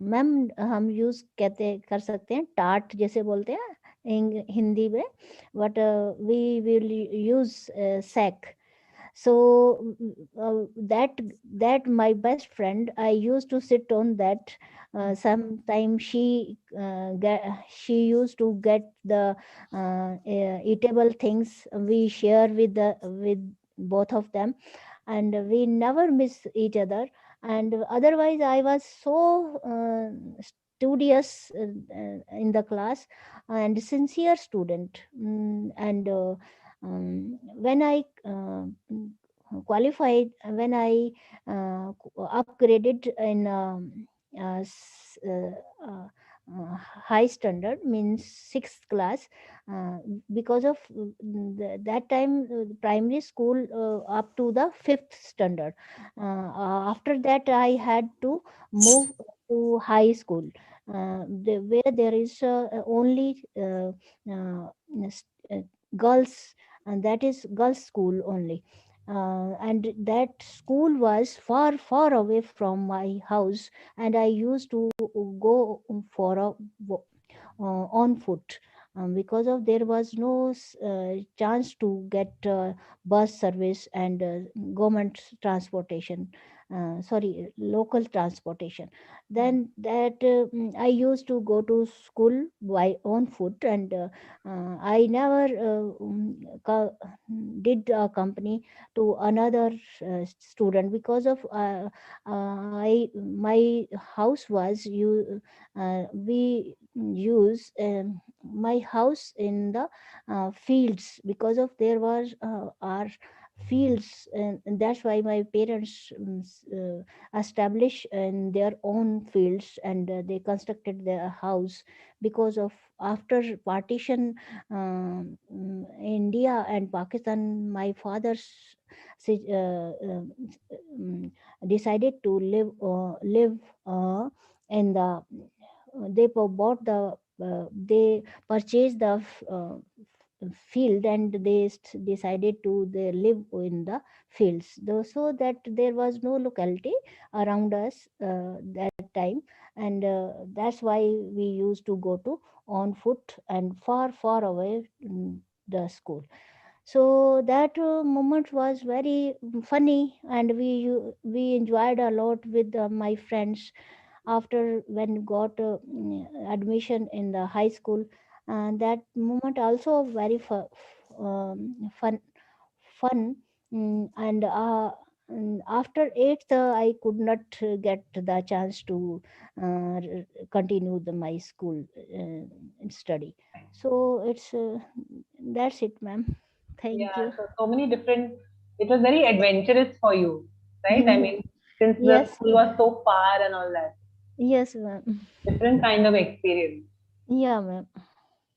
Ma'am हम use कहते कर सकते हैं, टाट जैसे बोलते हैं हिंदी में, but we will use sack. So that my best friend, I used to sit on that. Sometimes she used to get the eatable things we share with both of them, and we never miss each other. And otherwise I was so studious in the class and sincere student. And when I qualified, when I upgraded in high standard, means sixth class, because of that time primary school up to the fifth standard. After that I had to move to high school, where there is only girls, and that is girls school only. And that school was far away from my house, and I used to go for a on foot, because of there was no chance to get bus service and government transportation, sorry, local transportation. Then that I used to go to school by on foot, and I never did accompany to another student, because of my house was we use my house in the fields, because of there was our fields, and that's why my parents established in their own fields, and they constructed their house. Because of after partition, India and Pakistan, my father decided to live in the they purchased the field, and they decided to they live in the fields, so that there was no locality around us that time. And that's why we used to go to on foot and far away the school. So that moment was very funny, and we enjoyed a lot with my friends. After when got admission in the high school, and that moment also very fun. And after eighth I could not get the chance to continue my school study. So it's that's it, ma'am. Thank Yeah, you. so many different, it was very adventurous for you, right? I mean, since the Yes. school was so far and all that, Yes, ma'am. different kind of experience. Yeah, ma'am.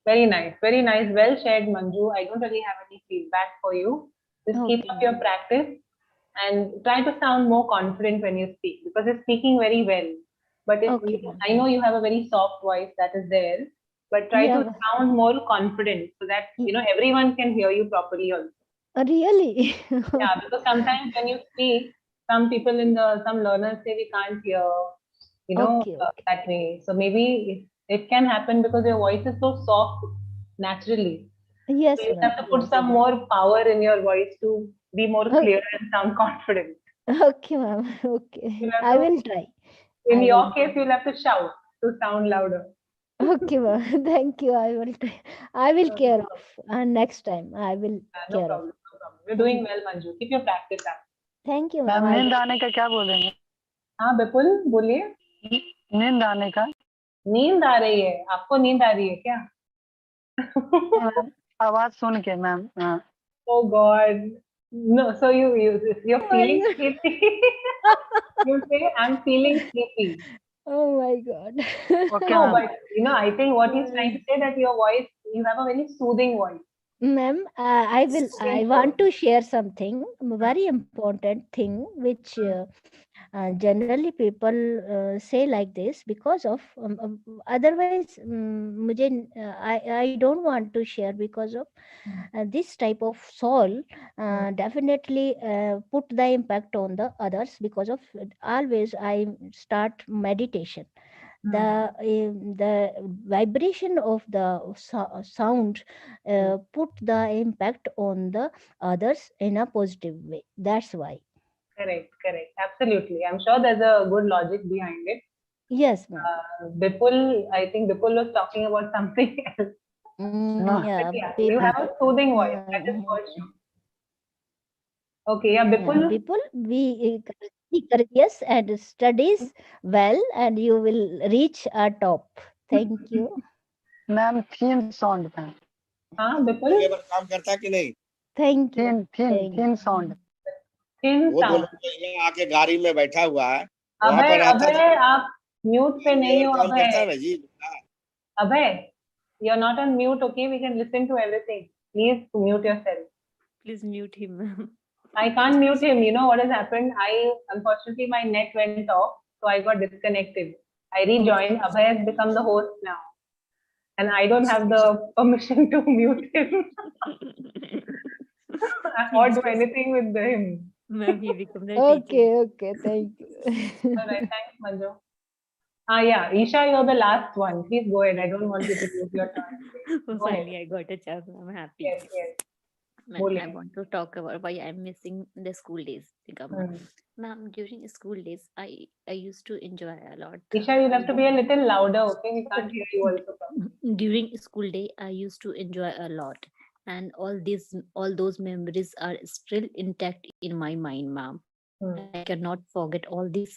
Very nice, very nice. Well shared, Manju. I don't really have any feedback for you. Just keep Okay, up your practice and try to sound more confident when you speak, because you're speaking very well. But Okay, ma'am. I know you have a very soft voice that is there, but try Yeah, to sound more confident so that everyone can hear you properly also. really? Yeah, because sometimes when you speak, some people some learners say we can't hear, Okay, that way. So maybe It can happen because your voice is so soft naturally. Yes, So you ma'am. have to put some more power in your voice to be more clear and sound confident. Okay, ma'am. Okay. You'll have I to, will try. in I your will case, you'll have to shout to sound louder. Okay, ma'am. Thank you. I will try. I will care of. And next time I will No care of. problem, no problem. You're doing well, Manju. Keep your practice up. Thank you, ma'am ma'am. I नींद will. आने का क्या बोलेंगे? हाँ बिपुल बोलिए. नींद आने का? नींद आ रही है. आपको नींद आ रही है क्या? मैम, आवाज सुन के मैम. हाँ. Oh God. No, so you're Oh my feeling God. sleepy. You say I'm feeling sleepy. Oh my God. Okay, No, ma'am. but I think what he's trying to say that your voice, you have a very soothing voice. Ma'am, I will. I Soothing want tone. to share something very important thing which generally people say like this because of otherwise मुझे I don't want to share because of this type of soul definitely put the impact on the others because of always I start meditation. The vibration of the sound put the impact on the others in a positive way. That's why. Correct, correct. Absolutely. I'm sure there's a good logic behind it. Yes, ma'am. Bipul, I think Bipul was talking about something else. No. Yeah, But yeah, you have a soothing voice. That is for sure. Okay, yeah, Bipul. People, we yes and studies well, and you will reach a top. Thank you. Ma'am theme sound ma'am. हाँ बिपुल. काम करता है कि नहीं? Thank you. Theme sound. Thin वो sound. दोनों यहाँ आके गाड़ी में बैठा हुआ है. वहां अभय पर आता अभय आप म्यूट पे नहीं हो काम करता है अभय. ना जी. अभय, you're not on mute, okay? We can listen to everything. Please mute yourself. Please mute him, ma'am. I can't mute him. You know what has happened? Unfortunately my net went off, so I got disconnected. I rejoined. Abhay has become the host now, and I don't have the permission to mute him or do anything with him. Ma'am, he become the Okay, okay, thank you. All right, thanks, Manju. Yeah, Isha, you're the last one. Please go ahead. I don't want you to lose your turn. Go ahead. Finally, I got a chance. I'm happy. Yes, yes. Ma'am, Bole. I want to talk about why I'm missing the school days. Ma'am, during school days, I used to enjoy a lot. Isha, you'll have to be a little louder, okay? We can't hear you also. During school day, I used to enjoy a lot, and all those memories are still intact in my mind, ma'am. I cannot forget all these